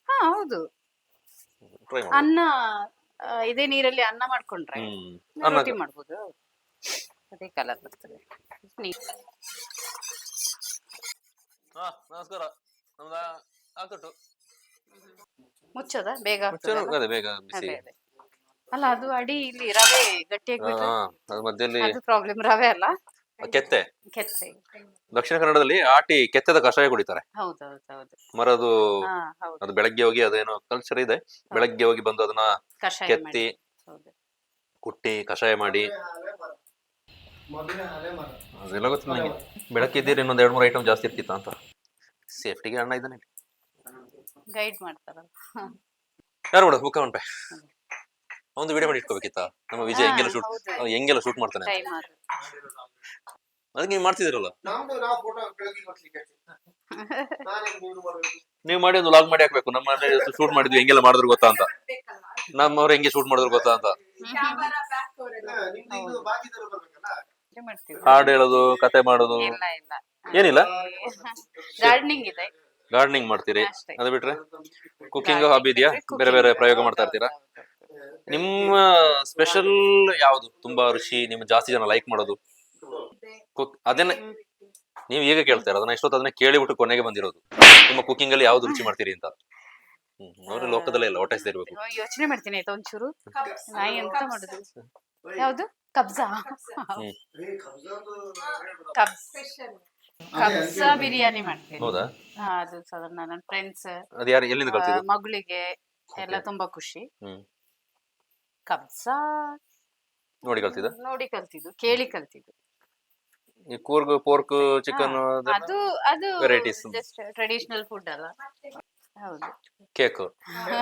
ಹಾ ಹೌದು, ಟ್ರೈ ಮಾಡಿ. ಅನ್ನ ಇದೇ ನೀರಲ್ಲಿ ಅನ್ನ ಮಾಡ್ಕೊಂಡ್ರೆ ರೊಟ್ಟಿ ಮಾಡ್ಬೋದು. ಅದೇ ಕಲರ್ ಬರ್ತದೆ. ನಮಸ್ಕಾರ. ನಮ್ದ ಆಕಟ್ಟು ಮುಚ್ಚದ ಬೇಗ ಅದೇ ಬೇಗ ಬಿಸಿ. ಅದೇ ಅದೇ ಅಲ್ಲ, ಅದು ಅಡಿ ಇಲ್ಲಿ ರವೆ ಗಟ್ಟಿಯಾಗಿ ಅದು ಮಧ್ಯದಲ್ಲಿ ಅದು ಪ್ರಾಬ್ಲಮ್. ರವೆ ಅಲ್ಲ, ಕೆತ್ತೆ. ಕೆತ್ತೆ. ದಕ್ಷಿಣ ಕನ್ನಡದಲ್ಲಿ ಆಟಿ ಕೆತ್ತದ ಕಷಾಯ ಕುಡಿತಾರೆ. ಹೌದೌದೌದು. ಮರದು ಹಾ ಹೌದು, ಅದು ಬೆಳಗ್ಗೆ ಹೋಗಿ, ಅದೇನೋ ಕಲ್ಚರ್ ಇದೆ, ಬೆಳಗ್ಗೆ ಹೋಗಿ ಬಂದು ಅದನ್ನ ಕಷಾಯ ಕೆತ್ತಿ ಮಾಡಿ. ಹೌದು. ಕುಟ್ಟಿ ಕಷಾಯ ಮಾಡಿ ಮೊದಲೇ ಹಳೆ ಮರ. ಅದೆಲ್ಲ ಗೊತ್ತು ನನಗೆ. ಬೆಳಕಿದ್ದೀರಿ ಇನ್ನೊಂದ್ 2-3 ಐಟಮ್ ಜಾಸ್ತಿ ಇರ್ತಿತ್ತ ಅಂತ. ಸೇಫ್ಟಿಗೆ ಅಣ್ಣ ಇದ್ದಾನೆ. ಗೈಡ್ ಮಾಡ್ತಾರಲ್ಲ. ಯಾರು ಬಿಡು ಮುಖ ಉಂಟೆ. ಒಂದು ವಿಡಿಯೋ ಮಾಡಿ ಇಟ್ಕೋಬೇಕಿತ್ತ ನಮ್ಮ ವಿಜಯ್ ಹೆಂಗೆಲ್ಲ ಶೂಟ್ ಮಾಡ್ತಾನೆ. ಟೈಮ್ ಅದು. ಅದಕ್ಕೆ ನೀವು ಮಾಡ್ತಿದಿರಲ್ಲ. ನಾವು ಫೋಟೋ ಬೆಳಗ್ಗೆ ಕೊಡ್ಲಿಕ್ಕೆ ನೀವು ಮಾಡಿ ಒಂದು ಲಾಗ್ ಮಾಡಿ ಹಾಕ್ಬೇಕು. ನಮ್ಮ ಶೂಟ್ ಮಾಡಿದ್ವಿ, ಹೆಂಗೆಲ್ಲ ಮಾಡಿದ್ರು ಗೊತ್ತಾ ಅಂತ, ನಮ್ಮವ್ರು ಹೆಂಗೆ ಶೂಟ್ ಮಾಡಿದ್ರು ಗೊತ್ತಾ ಅಂತ. ನಿಮ್ದು ಬಾಕಿದವರು ಬರ್ಬೇಕಲ್ಲ. ಮಾಡ್ತೀವಿ. ಹಾಡು ಹೇಳೋದು, ಕತೆ ಮಾಡೋದು ಇಲ್ಲ ಇಲ್ಲ, ಏನಿಲ್ಲ. ಗಾರ್ಡನಿಂಗ್ ಇದೆ. ಗಾರ್ಡನಿಂಗ್ ಮಾಡ್ತೀರಿ, ಅಷ್ಟೇ. ಅದು ಬಿಟ್ರೆ ಕುಕಿಂಗ್ ಹಾಬಿ ಇದೆಯಾ? ಬೇರೆ ಬೇರೆ ಪ್ರಯೋಗ ಮಾಡ್ತಾ ಇರ್ತೀರಾ? ನಿಮ್ಮ ಸ್ಪೆಷಲ್ ಯಾವುದು ತುಂಬಾ ರುಚಿ, ನಿಮ್ ಜಾಸ್ತಿ ಜನ ಲೈಕ್ ಮಾಡೋದು? ಅದನ್ನೇ ನೀವು ಈಗ ಕೇಳ್ತಾ ಇರೋದು. ಅದನ್ನ ಕೇಳಿಬಿಟ್ಟು ಕೊನೆಗೆ ಬಂದಿರೋದು. ನಿಮ್ಮ ಕುಕಿಂಗ್ ಅಲ್ಲಿ ಯಾವ್ದು ರುಚಿ ಮಾಡ್ತೀರಿ ಅಂತ. ಅವ್ರ ಲೋಕದಲ್ಲೇ ಇಲ್ಲ, ಹೊಟ್ಟೆ ಇರ್ಬೇಕು. ಯೋಚನೆ ಮಾಡ್ತೀನಿ ಆಯ್ತಾ ಒಂಚೂರು. ನಾಯಿ ಎಂತ ಮಾಡುದು? ಯಾವ್ದು? ಕಬ್ಜಾ. ಕಬ್ಜಾ ಬಿರಿಯಾನಿ ಮಾಡ್ತೀನಿ. ಹೌದಾ? ಹಾ, ಅದು ಸಾಧಾರಣ ನನ್ನ ಫ್ರೆಂಡ್ಸ್, ಅದು ಯಾರು, ಎಲ್ಲಿಂದ ಕಲ್ತಿದ್ದು? ಮಗಳಿಗೆ ಎಲ್ಲ ತುಂಬಾ ಖುಷಿ. ಕಬ್ಜಾ ನೋಡಿ ಕಲ್ತಿದ್ದ? ನೋಡಿ ಕಲ್ತಿದ್ದು, ಕೇಳಿ ಕಲ್ತಿದ್ದು. ಈ ಕೂರ್ಗ್ ಪೋರ್ಕ್ ಚಿಕನ್ ಅದು ಅದು ವೆರೈಟೀಸ್. ಜಸ್ಟ್ ಟ್ರೆಡಿಷನಲ್ ಫುಡ್ ಅಲ್ಲ. ಹೌದು. Cake,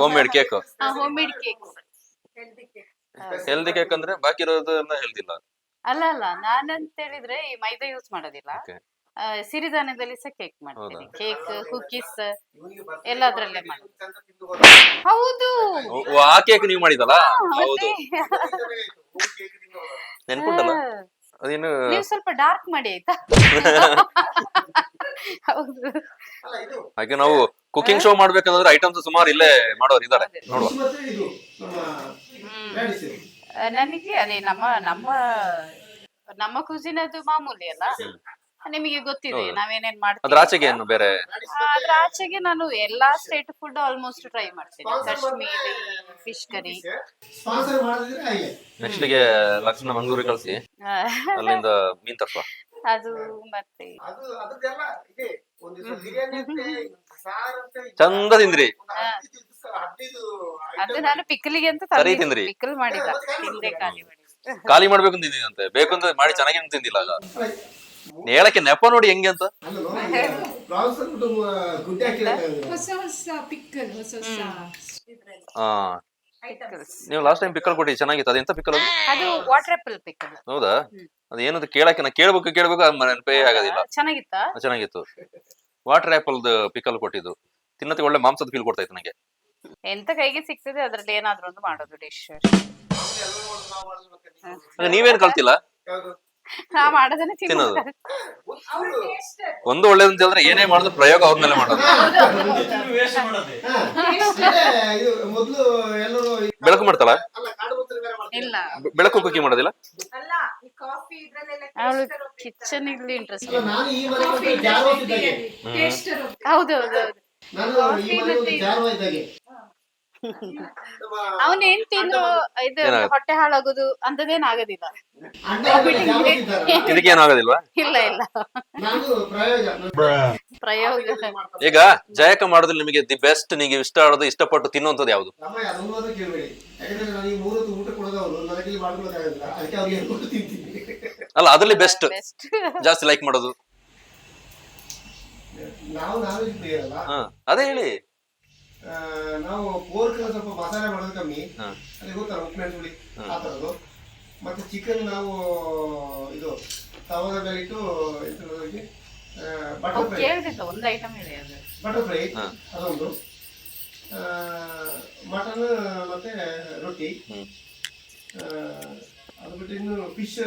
home made cake. Home made cake. Healthy cake ಅಂದ್ರೆ ಬಾಕಿ ಇರೋದನ್ನ ಹೆಲ್ದಿ ಇಲ್ಲ. ಅಲ್ಲ ಅಲ್ಲ, ನಾನಂತ ಹೇಳಿದ್ರೆ ಈ ಮೈದಾ ಯೂಸ್ ಮಾಡೋದಿಲ್ಲ. ಸಿರಿಧಾನ್ಯದಲ್ಲಿ ಸಹ ಕೇಕ್ ಮಾಡ್ತೀನಿ. ಹೌದಾ? ಕೇಕ್, ಕುಕೀಸ್ ಇವನಿಗೆ birthday ಎಲ್ಲದ್ರಲ್ಲೇ ಮಾಡಿ ಮಾಡಿ. ಚಂದ ತಿಂದು ಹೋದ. ಹೌದು. ಆ ಕೇಕ್ ನೀವು ಮಾಡಿದಲ್ಲ? ಹೌದು, ಮತ್ತೆ ಮೂರು cake ತಿಂದು ಹೋದ. ನೆನ್ಪುಂಟಲ್ಲ ಅದೇನು. ನೀವು ಸ್ವಲ್ಪ ಡಾರ್ಕ್ ಮಾಡಿ ಆಯ್ತಾ. ಹೌದು. ಅಲ್ಲ ಇದು ಹಾಗೆ ನಾವು ಕುಕಿಂಗ್ ಶೋ ಮಾಡ್ಬೇಕಂದ್ರೆ ಐಟಮ್ಸ್ ಸುಮಾರು ಇಲ್ಲೇ ಮಾಡೋರು ಇದಾರೆ, ನೋಡುವ. ಮತ್ತೆ ಇದು ನಮ್ಮ radish. ನನಗೆ ಅದೇ ನಮ್ಮ ಕುಸಿನ ಅದು ಮಾಮೂಲಿ ಅಲ್ಲ, ನಿಮಗೆ ಗೊತ್ತಿದೆ ಹೌದು. ನಾವೇನೇನ್ ಅದ್ರ ಮಾಡ್ತೀವಿ. ಆಚೆಗೆ ಏನು ಬೇರೆ? ಅದ್ರ ಆಚೆಗೆ ನಾನು ಎಲ್ಲಾ ಸ್ಟೇಟ್ ಫುಡ್ ಆಲ್ಮೋಸ್ಟ್ ಟ್ರೈ ಮಾಡ್ತೀನಿ. ಕಾಶ್ಮೀರಿ ಫಿಶ್ ಕರಿ, ಸ್ಪಾನ್ಸರ್ ಮಾಡಿದ್ರೆ ಹಾಗೆ ನೆಕ್ಸ್ಟ್ ಗೆ ಲಕ್ಷಣ ಮಂಗಳೂರಿಗೆ ಕಳಿಸಿ, ಅಲ್ಲಿಂದ ಮೀನ್ ತರ್ಸುವ. ಅದು ಮತ್ತೆ ಅದು ಅದಕ್ಕೆಲ್ಲ ಇದೆ. ಒಂದು ದಿವಸ ಬಿರಿಯಾನಿ ಅಂತೆ, ಸಾರು ಅಂತೆ, ಚಂದ ತಿಂದ್ರಿ. ಒಂದು 15 ಅದು ನಾನು ಪಿಕ್ಕಲಿಗೆ ಅಂತ ಸರಿ ತಿಂದ್ರಿ. ಪಿಕ್ಕಲ್ ಮಾಡಿದ, ತಿಂದೆ ಖಾಲಿ ಮಾಡಿ. ಖಾಲಿ ಮಾಡ್ಬೇಕು ತಿಂದಿದ್ದಂತೆ, ಬೇಕು ಅಂತ ಮಾಡಿ ಚೆನ್ನಾಗಿ ತಿಂದಿಲ್ಲ. ಆಗ ಹೇಳಕ್ಕೆ ನೆಪ ನೋಡಿ ಹೆಂಗೆ ಅಂತ. ಪ್ರಾನ್ಸ್ ಅಂದ್ಬಿಟ್ಟು ಗುಡ್ಡೆ ಹಾಕಿಲ್ಲ. ಹೊಸ ಹೊಸ ಪಿಕ್ಕಲ್, ಹೊಸ ಹೊಸ ಹಾ, ನೀವು ಲಾಸ್ಟ್ ಟೈಮ್ ಪಿಕ್ಕಲ್ ಕೊಟ್ಟಿ, ಚೆನ್ನಾಗಿತ್ತು. ಅದೆಂತ ಪಿಕ್ಕಲ್ ಅದು? ಅದು ವಾಟರ್ ಆಪಲ್ ಪಿಕ್ಕಲ್. ಹೌದಾ? ಅದೇನದು ಕೇಳಕ್ಕೆ ನಾ ಕೇಳ್ಬೇಕು ನೆನಪೇ ಆಗೋದಿಲ್ಲ. ಚೆನ್ನಾಗಿತ್ತಾ? ಚೆನ್ನಾಗಿತ್ತು. ವಾಟರ್ ಆಪಲ್ ಪಿಕ್ಕಲ್ ಕೊಟ್ಟಿದ್ದು ತಿನ್ನತ್ತೆ, ಒಳ್ಳೆ ಮಾಂಸದ ಫೀಲ್ ಕೊಡ್ತಾ ಇತ್ತು ನನಗೆ. ಎಂತ ಕೈಗೆ ಸಿಗ್ತದೆ ಅದ್ರಲ್ಲಿ ಏನಾದ್ರೂ ಒಂದು ಮಾಡೋದು ಡಿಶ್. ನೀವೇನ್ ಕಲ್ತಿಲ್ಲ? ನಾ ಮಾಡೋದನ್ನೇ ತಿನ್ನೋದು. ತಿನ್ನೋದು. ಒಂದು ಒಳ್ಳೇದಂತ ಹೇಳಿದ್ರೆ ಏನೇ ಮಾಡಿದ್ರು ಪ್ರಯೋಗ ಅವ್ರ ಮೇಲೆ ಮಾಡೋದು. ವೇಸ್ಟ್ ಮಾಡೋದೇ. ಇದು ಮೊದಲು ಎಲ್ಲರೂ ಬೆಳಕು ಮಾಡ್ತಾಳ? ಅಲ್ಲ ಕಾಡು ಮಂತ್ರ ಬೇರೆ ಮಾಡ್ತಾರೆ. ಇಲ್ಲ, ಬೆಳಕು ಕುಕಿಂಗ್ ಮಾಡೋದಿಲ್ಲ? ಅಲ್ಲ, ಈ ಕಾಫಿ ಇದ್ರಲ್ಲೆಲ್ಲ ಅವಳು ಕಿಚನ್ ಇಲ್ಲಿ ಇಂಟ್ರೆಸ್ಟ್. ಅಲ್ಲ, ನಾನು ಈ ಮನೆ ಒಂದು ಜಾರ್ವ ಇದ್ದಾಗೆ. ಟೇಸ್ಟರ್ ಹೌದು ಹೌದು ಹೌದು. ನಾನು ಈ ಮನೆ ಒಂದು ಜಾರ್ವ ಇದ್ದಾಗೆ. ನಮ್ಮ ಅವನೇನ್ ತಿಂದ್ರು ಇದು ಏನಾಗುತ್ತೆ? ಹೊಟ್ಟೆ ಹಾಳಾಗೋದು ಅಂತದೇನ್ ಆಗೋದಿಲ್ಲ. ಅಣ್ಣ ಮನೆ ಜಾರ್ವ ಇದ್ದಾರೆ. ಇದಕ್ಕೆ ಏನಾಗೋದಿಲ್ವಾ? ಇಲ್ಲ ಇಲ್ಲ, ನಾನು ಪ್ರಯೋಗ. ಈಗ ಜಯಕ ಮಾಡೋದ್ರಲ್ಲಿ ನಿಮಗೆ ದಿ ಬೆಸ್ಟ್, ನಿಮಗೆ ಇಷ್ಟ ಆಡೋದು, ಇಷ್ಟಪಟ್ಟು ತಿನ್ನುವಂಥದ್ದು ಯಾವುದು? ಅಮ್ಮ ಅದನ್ನು ಕೇಳಬೇಡಿ. ಯಾಕಂದ್ರೆ ನಾನು ಈ 3 ಹೊತ್ತು ಊಟ ಕೊಡೋದವರು ನನಗೆ ಇಲ್ಲಿ ಮಾಡ್ಕೊಳ್ಳೋದಾಗಲ್ಲ. ಅದಕ್ಕೆ ಅವ್ರಿಗೆ ಹೇಳ್ಕೊಂಡು ತಿಂತೀನಿ. ಅಲ್ಲ, ಅದ್ರಲ್ಲಿ ಬೆಸ್ಟ್ ಬೆಸ್ಟ್. ಜಾಸ್ತಿ ಲೈಕ್ ಮಾಡೋದು? ನಾವು ನಾನ್ ವೆಜ್ ಅಲ್ಲ. ಹಾ, ಅದೇ ಹೇಳಿ. ನಾವು ಪೋರ್ಕ್ ಸ್ವಲ್ಪ ಮಸಾಲೆ ಮಾಡೋದು ಕಮ್ಮಿ. ಹಾ. ಅದೇ ಗೊತ್ತಲ್ಲ, ಉಪ್ಪಿನಹುಳಿ ಆ ಥರದ್ದು. ಮತ್ತೆ ಚಿಕನ್ ನಾವು ಇದು ತವದ ಮೇಲೆ ಇಟ್ಟು ಬಟರ್ ಫ್ರೈ. ಕೇಳಿದಿಲ್ಲ, ಒಂದು ಐಟಮ್ ಇದೆ ಅದು. ಬಟರ್ ಫ್ರೈ ಹಾ. ಅದೊಂದು. ಮಟನ್ ಮತ್ತೆ ರೊಟ್ಟಿ. ಹ್ಮ್. ಅದು ಬಿಟ್ಟು ಇನ್ನು ಫಿಶ್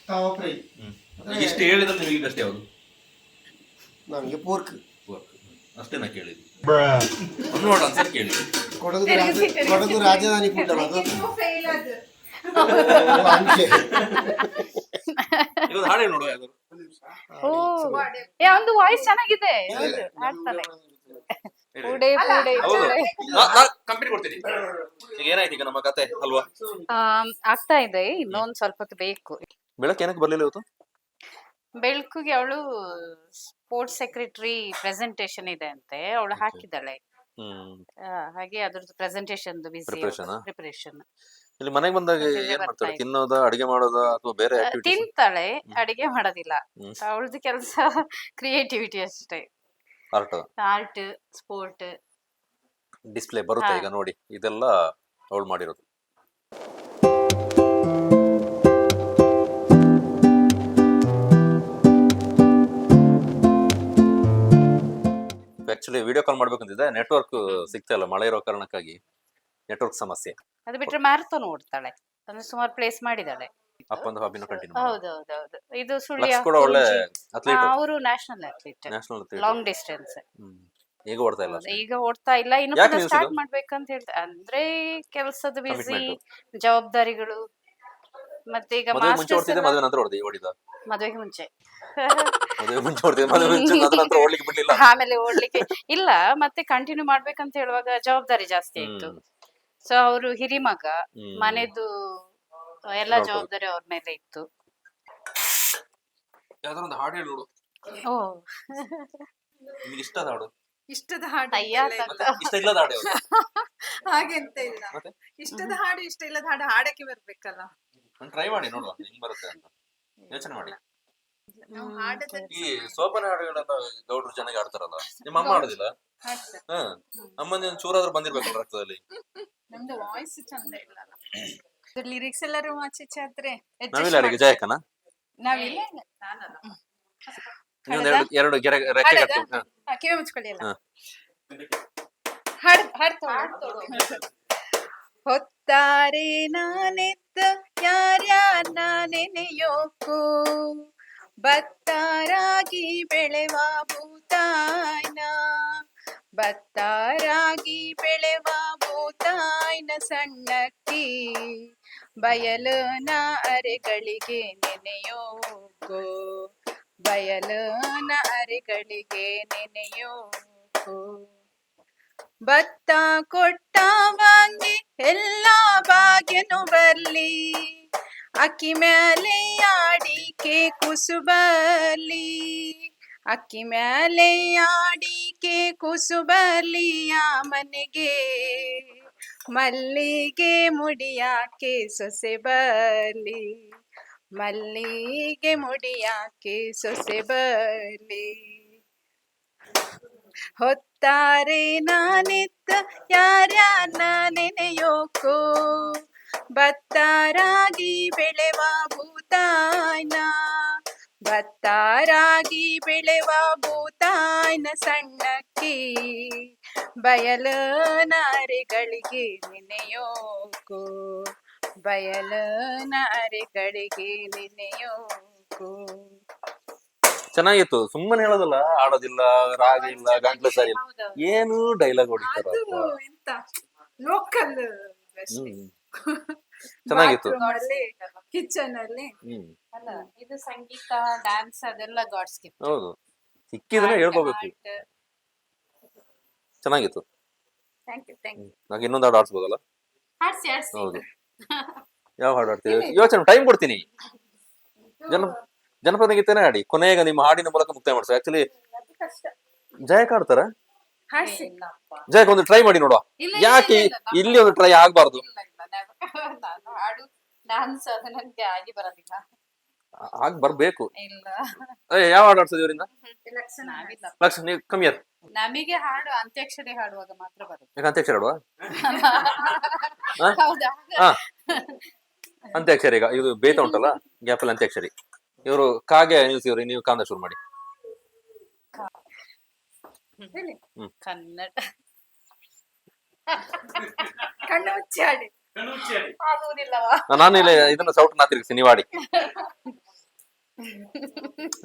ತವಾ ಫ್ರೈ. ಇಷ್ಟು ಹೇಳಿದ್ರೆ ನಿಮಗೆ ಬೆಸ್ಟ್ ಯಾವುದು? ನಮಗೆ ಪೋರ್ಕ್. ಅಷ್ಟೇ ನಾ ಕೇಳಿದ್ದು. ನೋಡ ಅನ್ಸರ್ ಕೇಳಿ. ಕೊಡಗು ರಾಜಧಾನಿ ಫುಡ್ ಅಲ್ಲ ಅದು. ಫೇಲ್ ಅದು. ಹಂಗೆ. ಇವತ್ತು ಹಾಡೇ ನೋಡುವ ಯಾವ್ದಾದ್ರು. ಓ, ಒಂದು ವಾಯ್ಸ್ ಚೆನ್ನಾಗಿದೆ, ಹಾಡ್ತಾನೆ. ಪೂಡೆ ಪೂಡೆ ಹೌದು, ಪೂಡೆ. ಕಂಪನಿ ಕೊಡ್ತೀನಿ. ಈಗ ಏನಾಯ್ತು ಈಗ ನಮ್ಮ ಕತೆ ಅಲ್ವಾ? ಆಗ್ತಾ ಇದೆ, ಇನ್ನೊಂದ್ ಸ್ವಲ್ಪ ಹೊತ್ತು ಬೇಕು. ಬೆಳಗ್ಗೆ ಏನಕ್ಕೆ ಬರ್ಲಿಲ್ಲ ಇವತ್ತು? ಬೆಳಕಿಗೆ ಅವಳು ಸ್ಪೋರ್ಟ್ಸ್ ಸೆಕ್ರೆಟರಿ ಪ್ರೆಸೆಂಟೇಶನ್ ಇದೆ ಅಂತೆ, ಅವಳು ಹಾಕಿದ್ದಾಳೆ. ಹಾಗೆ ಅದ್ರದ್ದು ಪ್ರೆಸೆಂಟೇಶನ್ Preparation ಆ? ಪ್ರಿಪರೇಷನ್. ಇಲ್ಲಿ ಮನೆಗೆ ಬಂದಾಗ ಏನ್ ಮಾಡ್ತಾಳೆ? ತಿನ್ನೋದ, ಅಡಿಗೆ ಮಾಡೋದ, ಅಥವಾ ಬೇರೆ ಆಕ್ಟಿವಿಟೀಸ್? ತಿಂತಾಳೆ, ಅಡಿಗೆ ಮಾಡೋದಿಲ್ಲ. ಹ್ಮ್. ಅವಳದು ಕೆಲಸ ಕ್ರಿಯೇಟಿವಿಟಿ ಅಷ್ಟೇ. Art, art, sport. ಡಿಸ್ಪ್ಲೇ ಬರುತ್ತೆ ಹಾ. ಈಗ ನೋಡಿ, ಇದೆಲ್ಲ ಅವಳು ಮಾಡಿರೋದು. ಆಕ್ಚುಲಿ ವಿಡಿಯೋ ಕಾಲ್ ಮಾಡ್ಬೇಕಂತಿದ್ದೆ, ನೆಟ್ವರ್ಕ್ ಸಿಗ್ತಾ ಇಲ್ಲ, ಮಳೆ ಇರೋ ಕಾರಣಕ್ಕಾಗಿ ನೆಟ್ವರ್ಕ್ ಸಮಸ್ಯೆ. ಅದು ಬಿಟ್ರೆ ಮ್ಯಾರಥಾನ್ ಓಡ್ತಾಳೆ, ಅಂದ್ರೆ ಸುಮಾರು ಪ್ಲೇಸ್ ಮಾಡಿದ್ದಾಳೆ. ಅಪ್ಪಂದು ಹಾಬಿನ ಕಂಟಿನ್ಯೂ. ಹೌದೌದೌದು. ಇದು ಸುಳ್ಯ ಲಕ್ಷ ಕೂಡ ಒಳ್ಳೆ ಅಥ್ಲೀಟ್, ಅವರು national athlete, national athlete. Long distance. ಈಗ ಓಡ್ತಾ ಇಲ್ಲ ಅಷ್ಟೇ. ಈಗ ಓಡ್ತಾ ಇಲ್ಲ, ಇನ್ನು ಯಾಕೆ ನಿಲ್ಸಿದ್ದು? ಸ್ಟಾರ್ಟ್ ಮಾಡ್ಬೇಕಂತ ಹೇಳ್ತಾರೆ. ಅಂದ್ರೆ ಕೆಲಸದ ಬಿಸಿ, Commitment. ಜವಾಬ್ದಾರಿಗಳು. ಮತ್ತೆ ಈಗ ಮದುವೆ ಮುಂಚೆ ಓಡ್ತಿದ್ದೆ, ಮಾಸ್ಟರ್ಸ್ ಮದುವೆ ನಂತರ ಓಡಿದ. ಮದುವೆಗೆ ಮುಂಚೆ ಮದುವೆ ಮುಂಚೆ ಓಡ್ತಿದ್ದೆ, ಮದುವೆ ಮುಂಚೆ ಅದ್ರ ನಂತರ ಓಡ್ಲಿಕ್ಕೆ ಬಿಡ್ಲಿಲ್ಲ. ಆಮೇಲೆ ಓಡ್ಲಿಕ್ಕೆ ಇಲ್ಲ, ಮತ್ತೆ ಕಂಟಿನ್ಯೂ ಮಾಡ್ಬೇಕಂತ ಹೇಳುವಾಗ ಜವಾಬ್ದಾರಿ ಜಾಸ್ತಿ ಇತ್ತು. ಸೊ ಅವರು ಹಿರಿಮಗ, ಮನೆದು ಎಲ್ಲ ನೋಡ್ಕೊಳ್ಳೋದು. ಜವಾಬ್ದಾರಿ ಅವ್ರ ಮೇಲೆ ಇತ್ತು. ಯಾವ್ದಾರ ಒಂದು ಹಾಡು ಹೇಳು ನೋಡು, ಓ, ನಿಮ್ಗೆ ಇಷ್ಟದ ಹಾಡು. ಇಷ್ಟದ ಹಾಡು ಅಯ್ಯ ಇಲ್ಲ. ತಕ್ಕ. ಇಷ್ಟ ಇಲ್ಲದ ಹಾಡು ಯಾವ್ದು? ಹಾಗೆಂತ ಇಲ್ಲ. ಮತ್ತೆ? ಇಷ್ಟದ ಹಾಡು ಇಷ್ಟ ಇಲ್ಲದ ಹಾಡು ಹಾಡಕ್ಕೆ ಬರ್ಬೇಕಲ್ಲ. ಟ್ರೈ ಮಾಡಿ ನೋಡುವ ಹೆಂಗ್ ಬರುತ್ತೆ ಅಂತ ಯೋಚನೆ ಮಾಡಿ. ನಾವು ಹಾಡದ ಈ ಸೋಪನ ಹಾಡುಗಳೆಲ್ಲ ಗೌಡ್ರು ಚೆನ್ನಾಗಿ ಆಡ್ತಾರಲ್ಲ, ನಿಮ್ಮ ಅಮ್ಮ ಆಡುದಿಲ್ಲ? ಹಾಡ್ತಾರೆ. ಹ, ಅಮ್ಮನ ಚೂರಾದ್ರೂ ಬಂದಿರ್ಬೇಕಲ್ಲ ರಕ್ತದಲ್ಲಿ. ನಮ್ದು ವಾಯ್ಸ್ ಚಂದ ಇಲ್ಲ. ಲಿರಿಕ್ಸ್ ಎಲ್ಲರೂ ಆಚೆ ಆದ್ರೆ ನಾವಿಲ್ಲ ಯಾರಿಗೆ ಜಯಕನ? ನಾವಿಲ್ಲ, ನಾನಲ್ಲ. ಇನ್ನೊಂದು ಎರಡು ರೆಕ್ಕೆ ಹಾಡೋದಾ? ಕಟ್ತೀವಿ. ಹಾ. ಕಿವಿ ಮುಚ್ಕೊಳ್ಳಿ ಅಲ್ಲ. ಹಾ. ಹಾಡ್ ಹೊತ್ತಾರೆ ನಾನೆತ್ತ ಯಾರ್ಯಾರ ನೆನೆಯೋಕು, ಬತ್ತಾರಾಗಿ ಬೆಳೆವ ಭೂತಾಯ್ನ, ಬತ್ತಾರಾಗಿ ಬೆಳೆವ ಭೂತಾಯ್ನ ಸಣ್ಣಕ್ಕಿ, ಬಯಲನ ಅರೆಗಳಿಗೆ ನೆನೆಯೋಕು, ಬಯಲನ ಅರೆಗಳಿಗೆ ನೆನೆಯೋಕು. ಭತ್ತ ಕೊಟ್ಟವಂಗೆ ಎಲ್ಲ ಭಾಗ್ಯನು ಬರ್ಲಿ, ಅಕ್ಕಿ ಮ್ಯಾಲೆ ಆಡಿಕೆ ಕುಸುಬರ್ಲಿ, ಅಕ್ಕಿ ಮ್ಯಾಲೆ ಆಡಿಕೆ ಕುಸುಬರ್ಲಿ ಆ ಮನೆಗೆ, ಮಲ್ಲಿಗೆ ಮುಡಿಯಾಕೆ ಸೊಸೆ ಬರ್ಲಿ, ಮಲ್ಲಿಗೆ ಮುಡಿಯಾಕೆ ಸೊಸೆ ಬರ್ಲಿ. ಹೊತ್ತಾರೆ ನಾನೆತ್ತ ಯಾರ್ಯಾರ ನೆನೆಯೋಕು, ಬತ್ತಾರಾಗಿ ಬೆಳೆವ ಭೂತಾಯ್ನ, ಬತ್ತಾರಾಗಿ ಬೆಳೆವ ಭೂತಾಯ್ನ ಸಣ್ಣಕ್ಕಿ, ಬಯಲನ ಅರೆಗಳಿಗೆ ನೆನೆಯೋಕು, ಬಯಲನ ಅರೆಗಳಿಗೆ ನೆನೆಯೋಕು. ಚೆನ್ನಾಗಿತ್ತು. ಸುಮ್ಮನೆ ಹೇಳೋದಲ್ಲ, ಆಡೋದಿಲ್ಲ, ರಾಗ ಇಲ್ಲ, ಗಂಟ್ಲು ಸರಿ ಇಲ್ಲ, ಏನು ಡೈಲಾಗ್ ಹೊಡಿತಾರ. ಅದು ಎಂತ ಲೋಕಲ್ ಚೆನ್ನಾಗಿತ್ತು. ಕಿಚನ್ ಅಲ್ಲಿ ಅಲ್ಲ, ಇದು ಸಂಗೀತ, ಡ್ಯಾನ್ಸ್ ಅದೆಲ್ಲ ಗಾಡ್ಸ್ ಗಿಫ್ಟ್. ಹೌದು, ಸಿಕ್ಕಿದ್ರೆ ಹೇಳ್ಕೋಬೇಕು. ಚೆನ್ನಾಗಿತ್ತು. Thank you thank you. ನಂಗೆ ಇನ್ನೊಂದು ಹಾಡು ಆಡ್ಸ್ಬೋದಲ್ಲ? ಹಾಡ್ಸಿ ಹಾಡ್ಸಿ. ಹೌದು. ಯಾವ ಹಾಡು ಆಡ್ತೀವಿ? ಯೋಚನೆ, ಟೈಮ್ ಕೊಡ್ತೀನಿ. ಜನಪದ ಗೀತೆನೇ ಆಡಿ, ಕೊನೆಗೆ ನಿಮ್ಮ ಹಾಡಿನ ಮೂಲಕ ಮುಕ್ತಾಯ ಮಾಡ್ಸೋ. ಆಕ್ಚುಲಿ ಅದು ಕಷ್ಟ. ಜಯಕ್ ಆಡ್ತಾರ? ಹಾಡ್ಸಿ. ಜಯಕ್ ಒಂದು ಟ್ರೈ ಮಾಡಿ ನೋಡುವ. ಯಾಕೆ ಇಲ್ಲಿ ಒಂದು ಟ್ರೈ ಆಗ್ಬಾರ್ದು? ನಾನು ಹಾಡು ಡ್ಯಾನ್ಸ್ ಅದು ನನ್ಗೆ ಆಗಿ ಬರೋದಿಲ್ಲ. ಆಗ್ ಬರ್ಬೇಕು. ಇಲ್ಲ, ಯಾವ ಹಾಡು ಆಡ್ಸೋದು ಇವರಿಂದ? ನಾವಿಲ್ಲ. ಲಕ್ಷ ನೀವು ಕಮ್ಮಿ ಆಯ್ತು. ನಮಗೆ ಹಾಡು ಅಂತ್ಯಾಕ್ಷರಿ ಹಾಡುವಾಗ ಮಾತ್ರ ಬರುತ್ತೆ. ಯಾಕೆ ಅಂತ್ಯಾಕ್ಷರಿ ಆಡುವ? ಹೌದಾ? ಹಾ, ಅಂತ್ಯಾಕ್ಷರಿ. ಈಗ ಇದು ಬೇತ ಉಂಟಲ್ಲ, ಗ್ಯಾಪಲ್ಲಿ ಅಂತ್ಯಾಕ್ಷರಿ. ಇವರು ಕಾಗೆ ನಿಲ್ಸಿವ್ರಿ, ನೀವು ಕಾಂದ ಶುರು ಮಾಡಿ. ಕನ್ನಡ ಕಣ್ಣು ಮುಚ್ಚಿ ಹಾಡಿ. ಆಗುವುದಿಲ್ಲವಾ? ನಾನು ಇಲ್ಲಿ ಇದನ್ನ ಸೌಟ್ ನಾ ತಿರುಗಿಸಿ, ನೀವು ಆಡಿ.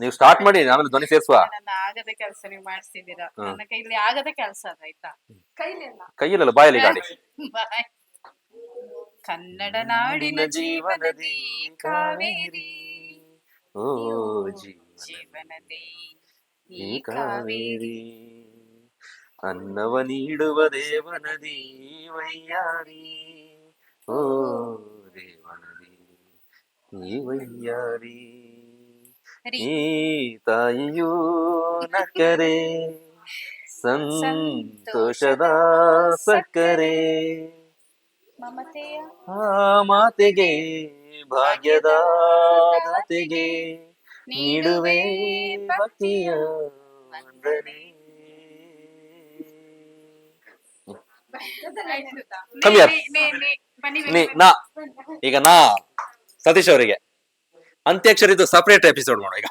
ನೀವು ಸ್ಟಾರ್ಟ್ ಮಾಡಿ, ಆಮೇಲೆ ಧ್ವನಿ ಸೇರಿಸುವ. ನನ್ನ ಆಗದ ಕೆಲಸ ನೀವು ಮಾಡಿಸ್ತಿದ್ದೀರಾ. ನನ್ನ ಕೈಲಿ ಆಗದ ಕೆಲಸ ಅದಾಯ್ತಾ? ಕೈಯಲ್ಲ, ಬಾಯಲ್ಲಿ ಗಾಡಿ. ಬಾಯ್. ಕನ್ನಡ ನಾಡಿನ ಜೀವನದಿ ಕಾವೇರಿ, ಓ ಜೀವನದಿ ಈ ಕಾವೇರಿ, ಅನ್ನವ ನೀಡುವ ದೇವನದಿ ವೈಯಾರಿ, ಓ ದೇವನದಿ ಈ ವೈಯಾರಿ. ಈ ತಾಯಿಯೂ ನಕ್ಕರೆ ಸಂತೋಷದ ಸಕ್ಕರೆ, ಮಮತೆಯ ಆ ಮಾತೆಗೆ ಭಾಗ್ಯದ ದಾತೆಗೆ ನೀಡುವೆ ಭಕ್ತಿಯ ವಂದನೆ. ಕಮ್ಮಿ ಆಯ್ತು. ನಾ ಈಗ ಸತೀಶ್ ಅವರಿಗೆ ಅಂತ್ಯಾಕ್ಷರಿದು ಸಪರೇಟ್ ಎಪಿಸೋಡ್ ಮಾಡೋ. ಈಗ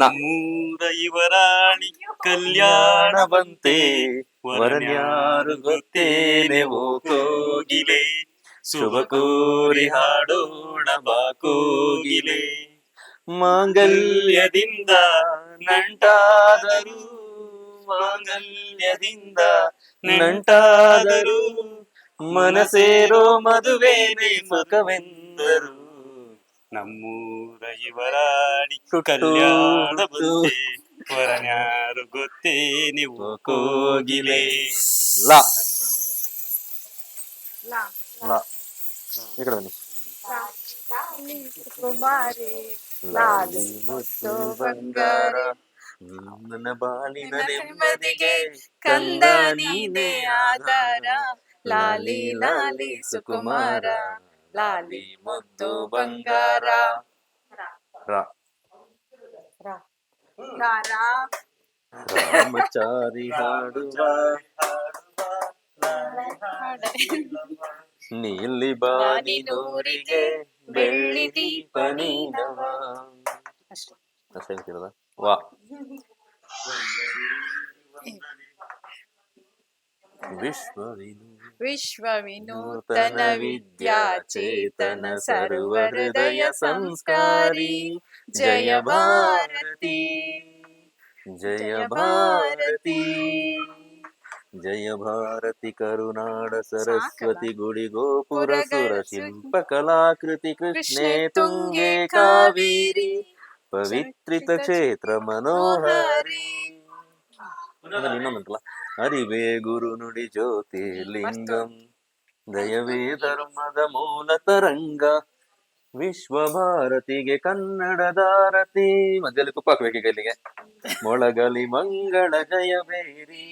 ನಮ್ಮೂರ ಯುವರಾಣಿ ಕಲ್ಯಾಣ ಬಂತೆ, ವರನ್ಯಾರು ಗೊತ್ತೇನೆ ಓ ಕೋಗಿಲೆ, ಶುಭ ಕೋರಿ ಹಾಡೋಣ ಬಾ ಕೋಗಿಲೆ, ಮಾಂಗಲ್ಯದಿಂದ ನಂಟಾದರು, ಮಾಂಗಲ್ಯದಿಂದ ನಂಟಾದರು, ಮನಸೇರೋ ಮದುವೆನೆ ಸುಖವೆಂದರು, ನಮ್ಮೂರ ಯುವರಾಣಿ ಕಲ್ಯಾಣ ಬಂತೆ, ವರನ್ಯಾರು ಗೊತ್ತೇ ನೀವು ಕೋಗಿಲೆ. ಲಾ ಲಾ ಈ ಕಡೆ ಬನ್ನಿ. ಕುಮಾರಿ ಲಾಲಿ ಮುದ್ದು ಬಂಗಾರ, ನನ್ನ ಬಾಳಿನ ನೆಮ್ಮದಿಗೆ ಕಂದ ನೀನೇ ಆಧಾರ, ಲಾಲಿ ಲಾಲಿ ಸುಕುಮಾರ, ಲಾಲಿ ಮುದ್ದು ಬಂಗಾರ. ರಾಮಚಾರಿ ಹಾಡುವ ನೀಲಿ ಬಾನಿನೂರಿಗೆ ಬೆಳ್ಳಿ ದೀಪ ನೀನವ. ಅಷ್ಟೇ ವಾ. ವಿಶ್ವ ವಿನೂತನ ವಿದ್ಯಾಚೇತನ ಸರ್ವ ಹೃದಯ ಸಂಸ್ಕಾರಿ ಜಯ ಭಾರತಿ ಜಯ ಭಾರತಿ ಜಯ ಭಾರತಿ ಕರುನಾಡ ಸರಸ್ವತಿ ಗುಡಿ ಗೋಪುರ ಸುರ ಶಿಲ್ಪ ಕಲಾಕೃತಿ ಕೃಷ್ಣೇ ತುಂಗೆ ಕಾವೇರಿ ಪವಿತ್ರಿತ ಕ್ಷೇತ್ರ ಮನೋಹರಿ. ಇನ್ನೊಂದಂತಲ್ಲ, ಅರಿವೇ ಗುರು ನುಡಿ ಜ್ಯೋತಿರ್ಲಿಂಗಂ ದಯವೇ ಧರ್ಮದ ಮೂಲ ತರಂಗ ವಿಶ್ವ ಭಾರತಿಗೆ ಕನ್ನಡದಾರತಿ. ಮಧ್ಯದಲ್ಲಿ ತುಪ್ಪ ಹಾಕ್ಬೇಕು ಈಗ ಇಲ್ಲಿಗೆ. ಮೊಳಗಲಿ ಮಂಗಳ ಜಯ ಬೇರಿ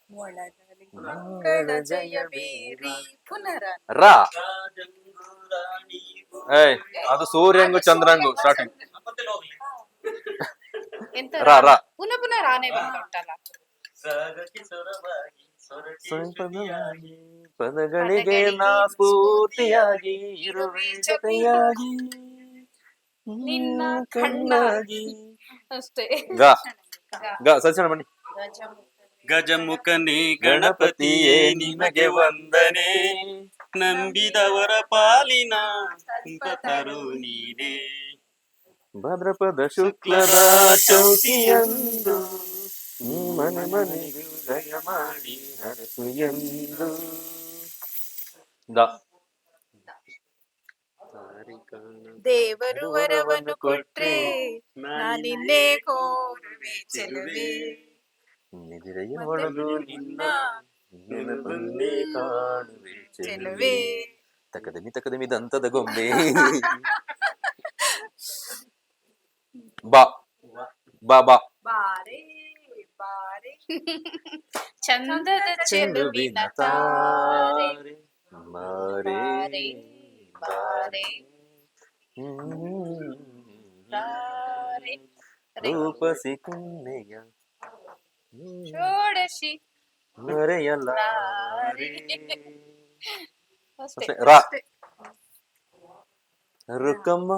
ಮೊಳಗಲಿ ಮಂಗಳ ಜಯ ಬೇರಿ ಪುನರ ರಾ ಏಯ್ ಅದು ಸೂರ್ಯಂಗು ಚಂದ್ರಂಗು ಸ್ಟಾರ್ಟಿಂಗ್ ಎಂತ ರಾ ರಾ ಪುನಃ ಪುನಃ ರಾನೇ ಬಂದುಂಟಲ್ಲ. ಪದಗಳಿಗೆ ನಾ ಸ್ಫೂರ್ತಿಯಾಗಿ ಇರುವೆ ಜೊತೆಯಾಗಿ ನಿನ್ನ ಕಣ್ಣಾಗಿ. ಅಷ್ಟೇ. ಗ ಗ ಸಜ್ಜನ ಬನ್ನಿ. ಗಜಮುಖನೇ ಗಣಪತಿಯೇ ನಿನಗೆ ವಂದನೆ, ನಂಬಿದವರ ಪಾಲಿನ ಸಂಪತರು ನೀನೇ. ಭಾದ್ರಪದ ಶುಕ್ಲದ ಚೌತಿಯಂದು ನೀ ಮನೆ ಮನೆಗೆ ಉದಯ ಮಾಡಿ ಹರಸು ಎಂದು. ದೇವರು ವರವನ್ನು ಕೊಟ್ರೆ ನಾನಿನ್ನೇ ಕೋರುವೆ ಚೆಲುವೆ. ನಿದಿರೆಯ ಒಳಗು ನಿನ್ನ ನೆನಪನ್ನೇ ಕಾಣುವೆ ಚೆಲುವೆ. ತಕದಮಿ ದಂತದ ಗೊಂಬೆ. ಬಾ ಬಾ ಬಾ ಬಾರೆ ಬಾರೆ ಚಂದದ ಚೆಲುವಿನ ತಾರೆ ಮಾರೆ ಬಾರೆ ತಾರೆ ರೂಪಸಿ ಕನ್ನೆಯ ಷೋಡಶಿ ಮರೆಯಲಾರೆ. ಅಷ್ಟೇ. ರಾ ರುಕಮ್ಮ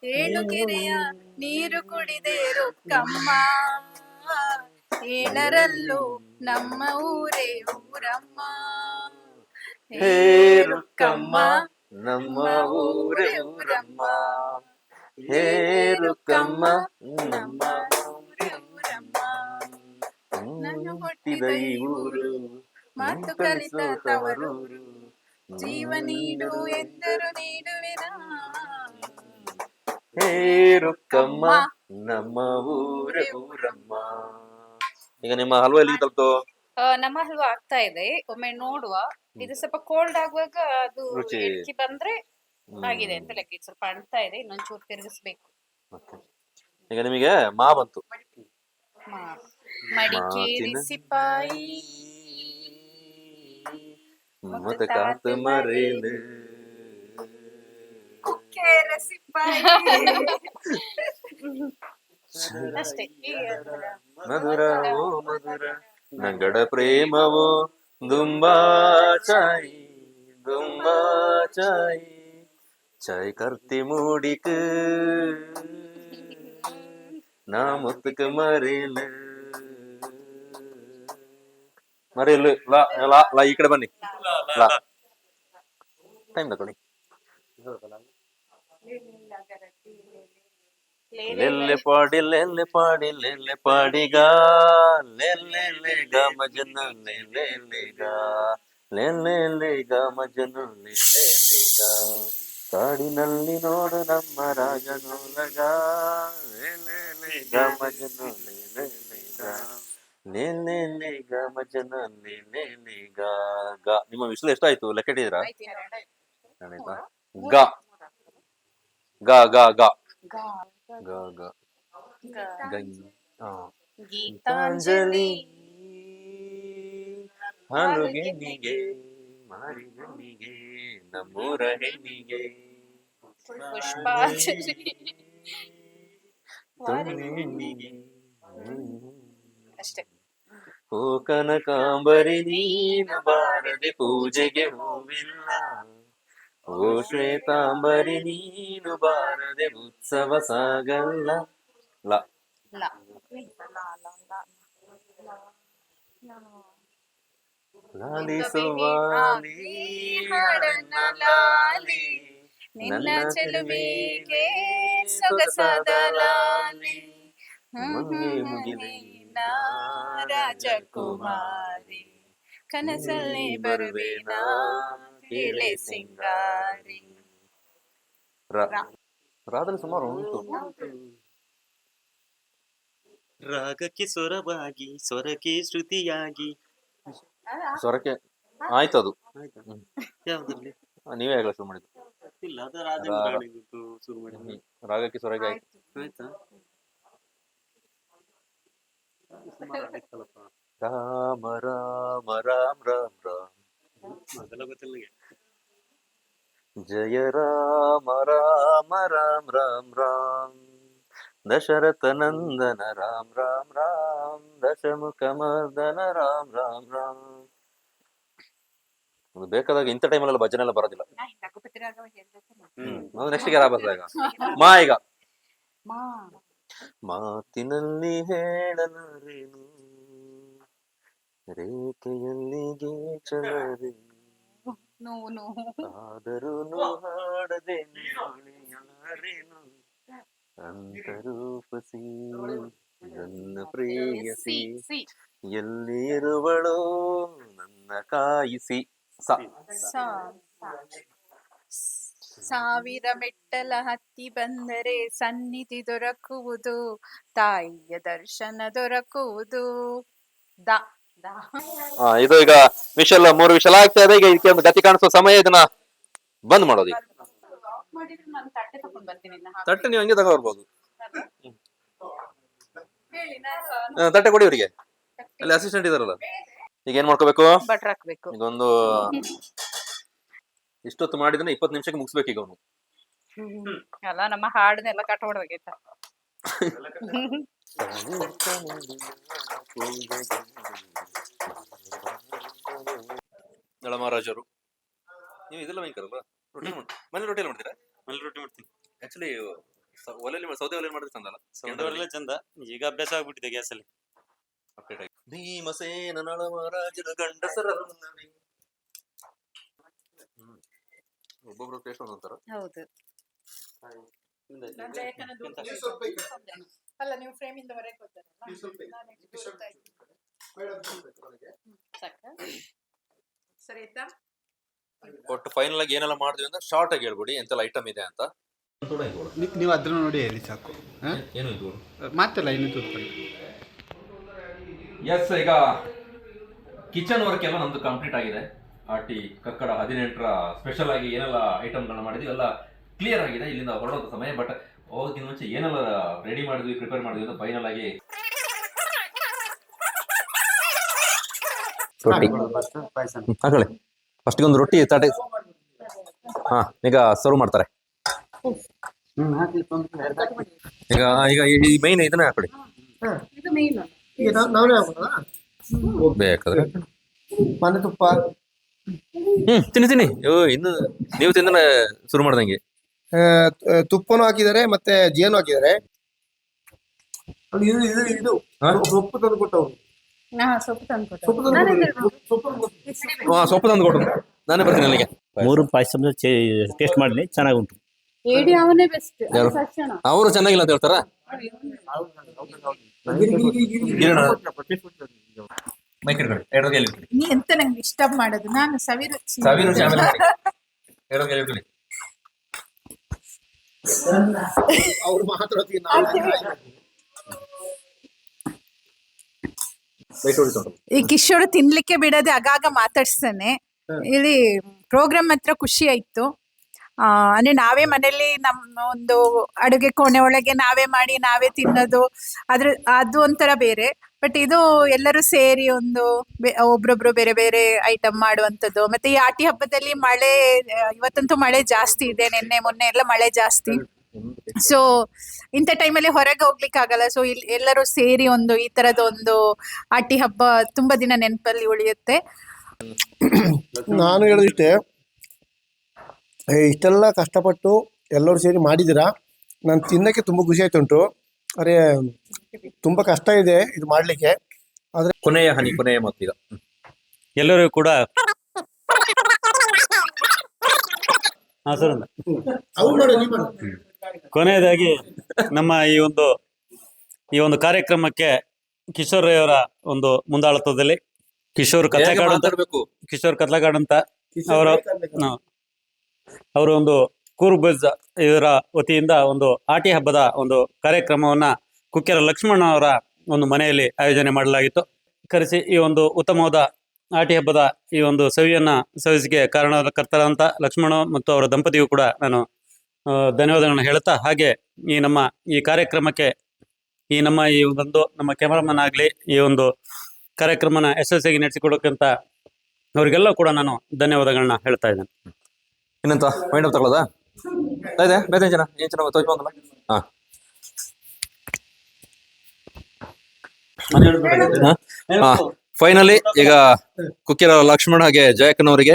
ಏಳುಗೆರೆಯ ನೀರು ಕುಡಿದೆ ರುಕ್ಕಮ್ಮ, ಏಳರಲ್ಲೂ ನಮ್ಮ ಊರೇ ಊರಮ್ಮ. ಹೇ ರುಕ್ಕಮ್ಮ ನಮ್ಮ ಊರೇ ಊರಮ್ಮ. ಹೇ ರುಕ್ಕಮ್ಮ ನಮ್ಮ ಊರೇ ಊರಮ್ಮ. ನಾನು ಹುಟ್ಟಿದ ಈ ಊರು ಮಾತು ಕಲಿತ ತವರೂರು, ಜೀವ ನೀಡು ಎಂದರು ನೀಡುವೆನ. ಹೇ ರುಕ್ಕಮ್ಮ ನಮ್ಮ ಊರೇ ಊರಮ್ಮ. ಈಗ ನಿಮ್ಮ ಹಲ್ವಾ ಎಲ್ಲಿಗೆ ತಲುಪ್ತು? ನಮ್ಮ ಹಲ್ವಾ ಆಗ್ತಾ ಇದೆ, ಒಮ್ಮೆ ನೋಡುವ. ಇದು ಸ್ವಲ್ಪ ಕೋಲ್ಡ್ ಆಗುವಾಗ ಅದು ರುಚಿ. ಇಳ್ಕಿ ಬಂದ್ರೆ ಆಗಿದೆ ಅಂತ ಲೆಕ್ಕ. ಇದು ಸ್ವಲ್ಪ ಅಂಟ್ತಾ ಇದೆ, ಇನ್ನೊಂಚೂರು ತಿರುಗಿಸ್ಬೇಕು. ಈಗ ನಿಮಗೆ ಮಾ ಬಂತು. ಮಡಿಕೇರಿ ಸಿಪಾಯಿ ಮತ ಕಾತು ಮರೇನು ಕುಕ್ಕೇರ ಸಿಪಾಯಿ. ಅಷ್ಟೇ. ಮಧುರ ಓ ಮಧುರ ನಂಗಡ ಪ್ರೇಮವೋ ದುಂಬಾ ಚಾಯಿ ದುಂಬಾ ಚಾಯಿ ಚಾಯ್ ಕರ್ತಿ ಮೂಡಿಕ್ ನಾ ಮುತ್ತಕ್ ಮರೇನು ಮರೇಲು ಲಾ ಲಾ ಲಾ ಈ ಕಡೆ ಬನ್ನಿ. ಲಾ ಟೈಮ್ ತಗೊಳ್ಳಿ. ಲೆಲ್ಲೆ ಪಾಡಿ ಪಾಡಿಗಾ ಲೆಲ್ಲೆ ಗ ಮಜನು ಲೆಲ್ಲೆ ಗ ಮಜನು ಲೆಲ್ಲೆ ಕಾಡಿನಲ್ಲಿ ನೋಡು ನಮ್ಮ ರಾಜನೋಲಗ ಲೆಲ್ಲೆ ಗ ಮಜನು ಲೆಲ್ಲೆ ಗ ಮಜನು ಲೆಲ್ಲೆ ಗ. ನಿಮ್ಮ ವಿಷಯ ಎಷ್ಟಾಯ್ತು ಲೆಕ್ಕ ಇಟ್ಟಿದ್ದೀರಾ? ಆಯ್ತಾ? ಗ ಗ ಗ ಗ ಗ ಗ ಗೀತಾಂಜಲಿ ಹಾಲುಗೆನ್ನಿಗೆ ಮಾರಿಗಣ್ಣಿಗೆ ನಮ್ಮೂರ ಹೆಣ್ಣಿಗೆ ಪುಷ್ಪಾಂಜಲಿ. ಹೆಣ್ಣಿಗೆ ಅಷ್ಟೇ. ಓ ಕನಕಾಂಬರಿ ನೀನು ಬಾರದೆ ಪೂಜೆಗೆ ಹೂವಿಲ್ಲ, ಓ ಶ್ವೇತಾಂಬರಿ ನೀನು ಬಾರದೆ ಉತ್ಸವ ಸಾಗಲ್ಲ. ಲ. ಲ. ಲಾಲಿಸುವಾಲಿ ಹಾಡನ್ನ ಲಾಲಿ ನಿನ್ನ ಚೆಲುವಿಗೆ ಸೊಗಸಾದ ಲಾಲಿ ಮಂಗೆ ಮುಗಿಲಿನ ರಾಜಕುಮಾರಿ ಕನಸಲ್ಲಿ ಬರುವೇನಾ ಕೇಳೆ ಸಿಂಗಾರಿ. ರಾಧಲ್ಲಿ ಸುಮಾರು ಉಂಟು. ರಾಗಕ್ಕೆ ಸ್ವರವಾಗಿ ಸ್ವರಕ್ಕೆ ಶ್ರುತಿಯಾಗಿ. ಸ್ವರಕ್ಕೆ ಆಯ್ತು ಅದು. ಆಯ್ತಾ? ಯಾವ್ದ್ರಲ್ಲಿ? ನೀವೇ ಆಗಲ್ಲ ಶುರು ಮಾಡಿದ್ದು. ಇಲ್ಲ ಅದು ರಾಜ ಶುರು ಮಾಡಿ. ರಾಗಕ್ಕೆ ಸ್ವರಕ್ಕೆ ಆಯ್ತು. ಆಯ್ತಾ? ರಾಮ ರಾಮ ರಾಮ ರಾಮ ರಾಮ ಅದೆಲ್ಲ ಗೊತ್ತಿಲ್ಲ ನನಗೆ. ಜಯ ರಾಮ ರಾಮ ರಾಮ ರಾಮ ರಾಮ ದಶರಥ ನಂದನ ರಾಮ ರಾಮ ರಾಮ ದಶಮುಖ ಮರ್ದನ ರಾಮ ರಾಮ ರಾಮ. ಅದು ಬೇಕಾದಾಗ ಇಂಥ ಟೈಮಲ್ಲೆಲ್ಲ ಭಜನೆ ಎಲ್ಲ ಬರೋದಿಲ್ಲ. ಅದು ನೆಕ್ಸ್ಟ್ ಗೆ ಬರ್ತದಾಗ ಮಾ ಈಗ ಮಾತಿನಲ್ಲಿ ಹೇಳಲಾರೇನು ರೇಖೆಯಲ್ಲಿ ಗೀಚಲಾರೇನು ಆದರೂ ಹಾಡದೆ ನುಡಿಯಲಾರೇನು ಅಂತರೂಪಸಿ ನನ್ನ ಪ್ರೇಯಸಿ ಎಲ್ಲಿ ಇರುವಳೋ ನನ್ನ ಕಾಯಿಸಿ. ಸಾವಿರ ಮೆಟ್ಟಲ ಹತ್ತಿ ಬಂದರೆ ಸನ್ನಿಧಿ ದೊರಕುವುದು, ತಾಯಿಯ ದರ್ಶನ ದೊರಕುವುದು. ದ ಇದು ಈಗ ವಿಷಲ್ 3 ವಿಷಲ್ ಆಗ್ತಾ ಇದೆ. ಈಗ ಇದಕ್ಕೆ ಒಂದು ಗತಿ ಕಾಣಿಸುವ ಸಮಯ. ಇದನ್ನ ಬಂದ್ ಮಾಡೋದು. ಈಗ ನಾನು ತಟ್ಟೆ ತಗೊಂಡ್ ಬರ್ತೀನಿ. ತಟ್ಟೆ ನೀವು ಹಂಗೆ ತಗೋರ್ಬೋದು. ತಟ್ಟೆ ಕೊಡಿ ಇವರಿಗೆ, ಅಲ್ಲಿ ಅಸಿಸ್ಟೆಂಟ್ ಇದಾರಲ್ಲ. ಈಗ ಏನ್ ಮಾಡ್ಕೋಬೇಕು? ಬಟ್ರ್ ಹಾಕ್ಬೇಕು. ಇದೊಂದು ಇಷ್ಟೊತ್ತು ಮಾಡಿದ್ರೆ 20 ನಿಮಿಷಕ್ಕೆ ಮುಗಿಸ್ಬೇಕು ಈಗ ಅವನು. ಅಲ್ಲ ನಮ್ಮ ಹಾಡನ್ನೆಲ್ಲ ಕಟ್ ಮಾಡ್ಬೇಕೈತ. ನಳಮಹಾರಾಜರು, ನೀವು ಇದೆಲ್ಲ ಭಯಂಕರಲ್ಲ. ಮನೇಲಿ ರೊಟ್ಟಿ ಎಲ್ಲ ಮಾಡ್ತೀರಾ? ಮನೇಲಿ ರೊಟ್ಟಿ ಮಾಡ್ತೀನಿ. ಆಕ್ಚುಲಿ ಒಲೆಯಲ್ಲಿ ಸೌದೆ ಒಲೆಯಲ್ಲಿ ಮಾಡಿದ್ರೆ ಚಂದಲ್ಲ. ಸೌದೆಯವರೆಲ್ಲ ಚಂದ. ಈಗ ಅಭ್ಯಾಸ ಆಗ್ಬಿಟ್ಟಿದೆ ಗ್ಯಾಸ್ ಅಲ್ಲಿ. ಭೀಮಸೇನ ನಳಮಹಾರಾಜರ ಗಂಡಸರ ಒಬ್ಬೊಬ್ರು ಟೇಸ್ಟ್ ಒಂದೊಂತರ. ಹೌದು. ಅಲ್ಲ, ನೀವು ಫ್ರೇಮ್ ಇಂದ ಹೊರಗೆ ಸರಿ ಆಯ್ತಾ? ಒಟ್ಟು ಫೈನಲ್ ಆಗಿ ಏನೆಲ್ಲ ಮಾಡಿದ್ವಿ ಅಂತ ಶಾರ್ಟ್ ಆಗಿ ಹೇಳ್ಬಿಡಿ, ಎಂತೆಲ್ಲ ಐಟಮ್ ಇದೆ ಅಂತ. ನೀವು ಅದನ್ನು ನೋಡಿ ಹೇಳಿ ಸಾಕು. ಏನು ಇದು ಮಾತೆಲ್ಲ ಇನ್ನು ತೋರಿಸ್ತಾರೆ. ಎಸ್, ಈಗ ಕಿಚನ್ ವರ್ಕ್ ಎಲ್ಲ ನಮ್ದು ಕಂಪ್ಲೀಟ್ ಆಗಿದೆ. ಆಟಿ ಕಕ್ಕಡ 18ರ ಸ್ಪೆಷಲ್ ಆಗಿ ಏನೆಲ್ಲ ಐಟಮ್ಗಳನ್ನ ಮಾಡಿದ್ವಿ ಎಲ್ಲ ಕ್ಲಿಯರ್ ಆಗಿದೆ. ಇಲ್ಲಿಂದ ಹೊರಡುವಂತ ಸಮಯ. ಬಟ್ ಹೋಗೋದಕ್ಕಿಂತ ಮುಂಚೆ ಏನೆಲ್ಲ ರೆಡಿ ಮಾಡಿದ್ವಿ, ಪ್ರಿಪೇರ್ ಮಾಡಿದ್ವಿ ಅಂತ ಫೈನಲ್ ಆಗಿ ರೊಟ್ಟಿ ಹಾಕೊಳ್ಳಿ. ಫಸ್ಟ್ ಒಂದು ರೊಟ್ಟಿ ತಟ್ಟೆ. ಹಾ, ಈಗ ಸರ್ವ್ ಮಾಡ್ತಾರೆ. ಈಗ ಈಗ ಈ ಮೈನ್ ಇದನ್ನ ಹಾಕೊಳ್ಳಿ ಬೇಕಾದ್ರೆ. ಮನೆ ತುಪ್ಪ ತಿನ್ನಿ. ಇನ್ನು ನೀವು ತಿಂದ್ರೆ ಶುರು ಮಾಡ್ದಂಗೆ. ತುಪ್ಪನೂ ಹಾಕಿದ್ದಾರೆ, ಮತ್ತೆ ಜೇನು ಹಾಕಿದ್ದಾರೆ. ಸೊಪ್ಪು ತಂದು ಕೊಟ್ಟವ್ರು. ಸೊಪ್ಪು ತಂದು ಕೊಟ್ಟು ನಾನೇ ಬರ್ತೀನಿ ಅಲ್ಲಿಗೆ. 3 ಪಾಯಸ ಟೇಸ್ಟ್ ಮಾಡಲಿ, ಚೆನ್ನಾಗುಂಟು. ಅವರು ಚೆನ್ನಾಗಿಲ್ಲ ಅಂತ ಹೇಳ್ತಾರ. ನೀ ಎಂತ ನಂಗೆ ಡಿಸ್ಟರ್ಬ್ ಮಾಡೋದು? ನಾನು ಅವ್ರು ಮಾತ್ರ ಈ ಕಿಶೋರ್ ತಿನ್ಲಿಕ್ಕೆ ಬಿಡದೆ ಆಗಾಗ ಮಾತಾಡ್ಸ್ತಾನೆ. ಇಲ್ಲಿ ಪ್ರೋಗ್ರಾಮ್ ಹತ್ರ ಖುಷಿ ಆಯ್ತು. ಅಂದ್ರೆ ನಾವೇ ಮನೇಲಿ ನಮ್ಮ ಒಂದು ಅಡುಗೆ ಕೋಣೆ ಒಳಗೆ ನಾವೇ ಮಾಡಿ ನಾವೇ ತಿನ್ನೋದು, ಅದು ಒಂಥರ ಬೇರೆ. ಬಟ್ ಇದು ಎಲ್ಲರೂ ಸೇರಿ ಒಂದು ಒಬ್ರೊಬ್ರು ಬೇರೆ ಬೇರೆ ಐಟಮ್ ಮಾಡುವಂಥದ್ದು. ಮತ್ತೆ ಈ ಆಟಿ ಹಬ್ಬದಲ್ಲಿ ಮಳೆ, ಇವತ್ತಂತೂ ಮಳೆ ಜಾಸ್ತಿ ಇದೆ. ನಿನ್ನೆ ಮೊನ್ನೆ ಎಲ್ಲ ಮಳೆ ಜಾಸ್ತಿ. ಸೊ ಇಂಥ ಟೈಮಲ್ಲಿ ಹೊರಗೆ ಹೋಗ್ಲಿಕ್ಕೆ ಆಗಲ್ಲ. ಸೊ ಇಲ್ಲಿ ಎಲ್ಲರೂ ಸೇರಿ ಒಂದು ಈ ತರದ ಒಂದು ಆಟಿ ಹಬ್ಬ ತುಂಬಾ ದಿನ ನೆನಪಲ್ಲಿ ಉಳಿಯುತ್ತೆ. ನಾನು ಹೇಳೋದಿಷ್ಟೇ, ಇಷ್ಟೆಲ್ಲ ಕಷ್ಟಪಟ್ಟು ಎಲ್ಲರೂ ಸೇರಿ ಮಾಡಿದ್ದೀರಾ. ನಾನು ತಿನ್ನಕ್ಕೆ ತುಂಬ ಖುಷಿ ಆಯ್ತು ಉಂಟು. ಅರೆ ತುಂಬಾ ಕಷ್ಟ ಇದೆ ಇದು ಮಾಡ್ಲಿಕ್ಕೆ. ಕೊನೆಯ ಹನಿ, ಕೊನೆಯ ಮತ್ತೀಗ ಎಲ್ಲರೂ ಕೂಡ ಕೊನೆಯದಾಗಿ ನಮ್ಮ ಈ ಒಂದು ಕಾರ್ಯಕ್ರಮಕ್ಕೆ ಕಿಶೋರ್ ಅವರ ಒಂದು ಮುಂದಾಳತ್ವದಲ್ಲಿ ಕಿಶೋರ್ ಕತ್ಲೆಕಾಡು ಅಂತ ಮಾತಾಡ್ಬೇಕು. ಕಿಶೋರ್ ಕತ್ಲೆಕಾಡು ಅಂತ ಅವರು ಒಂದು ಕೂರ್ಬಜ್ ಇದರ ವತಿಯಿಂದ ಒಂದು ಆಟಿ ಹಬ್ಬದ ಒಂದು ಕಾರ್ಯಕ್ರಮವನ್ನ ಕುಕ್ಕೆರ ಲಕ್ಷ್ಮಣ ಅವರ ಒಂದು ಮನೆಯಲ್ಲಿ ಆಯೋಜನೆ ಮಾಡಲಾಗಿತ್ತು. ಕರೆಸಿ ಈ ಒಂದು ಉತ್ತಮವಾದ ಆಟಿ ಹಬ್ಬದ ಈ ಒಂದು ಸವಿಯನ್ನ ಸವಿಸಿಗೆ ಕಾರಣಕರ್ತರಾದಂಥ ಲಕ್ಷ್ಮಣ ಮತ್ತು ಅವರ ದಂಪತಿಗೂ ಕೂಡ ನಾನು ಧನ್ಯವಾದಗಳನ್ನು ಹೇಳುತ್ತಾ, ಹಾಗೆ ಈ ಕಾರ್ಯಕ್ರಮಕ್ಕೆ ಈ ಒಂದು ನಮ್ಮ ಕ್ಯಾಮರಾಮನ್ ಆಗಲಿ ಈ ಒಂದು ಕಾರ್ಯಕ್ರಮನ ಯಶಸ್ವಿಯಾಗಿ ನಡೆಸಿಕೊಡೋಕ್ಕಂತ ಅವರಿಗೆಲ್ಲ ಕೂಡ ನಾನು ಧನ್ಯವಾದಗಳನ್ನ ಹೇಳ್ತಾ ಇದ್ದೇನೆ. ಇನ್ನಂತ ಮೈಂಡ್ ತಗೊಳ್ಳೋದಾ ಇದೆ ಬೇರೆ ಜನ ಏನ್ ಚೆನ್ನಾಗಿ ತೋಚ್ಕೊಂಡಲ್ಲ. ಫೈನಲಿ ಈಗ ಕುಕ್ಕೆರ ಲಕ್ಷ್ಮಣ ಹಾಗೆ ಜಯಕ್ಕನವರಿಗೆ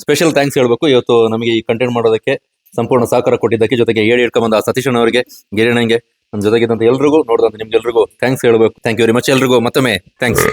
ಸ್ಪೆಷಲ್ ಥ್ಯಾಂಕ್ಸ್ ಹೇಳ್ಬೇಕು. ಇವತ್ತು ನಮಗೆ ಈ ಕಂಟೆಂಟ್ ಮಾಡೋದಕ್ಕೆ ಸಂಪೂರ್ಣ ಸಹಕಾರ ಕೊಟ್ಟಿದ್ದಕ್ಕೆ, ಜೊತೆಗೆ ಹೇಳಿ ಹಿಡ್ಕೊಂಬಂದ ಸತೀಶನ್ ಅವರಿಗೆ, ಗಿರಿಣಂಗೆ, ನಮ್ಮ ಜೊತೆಗಿದ್ದಂತ ಎಲ್ರಿಗೂ, ನೋಡಿದಂತ ನಿಮ್ಗೆಲ್ರಿಗೂ ಥ್ಯಾಂಕ್ಸ್ ಹೇಳ್ಬೇಕು. Thank you very much. ಎಲ್ರಿಗೂ ಮತ್ತೊಮ್ಮೆ ಥ್ಯಾಂಕ್ಸ್.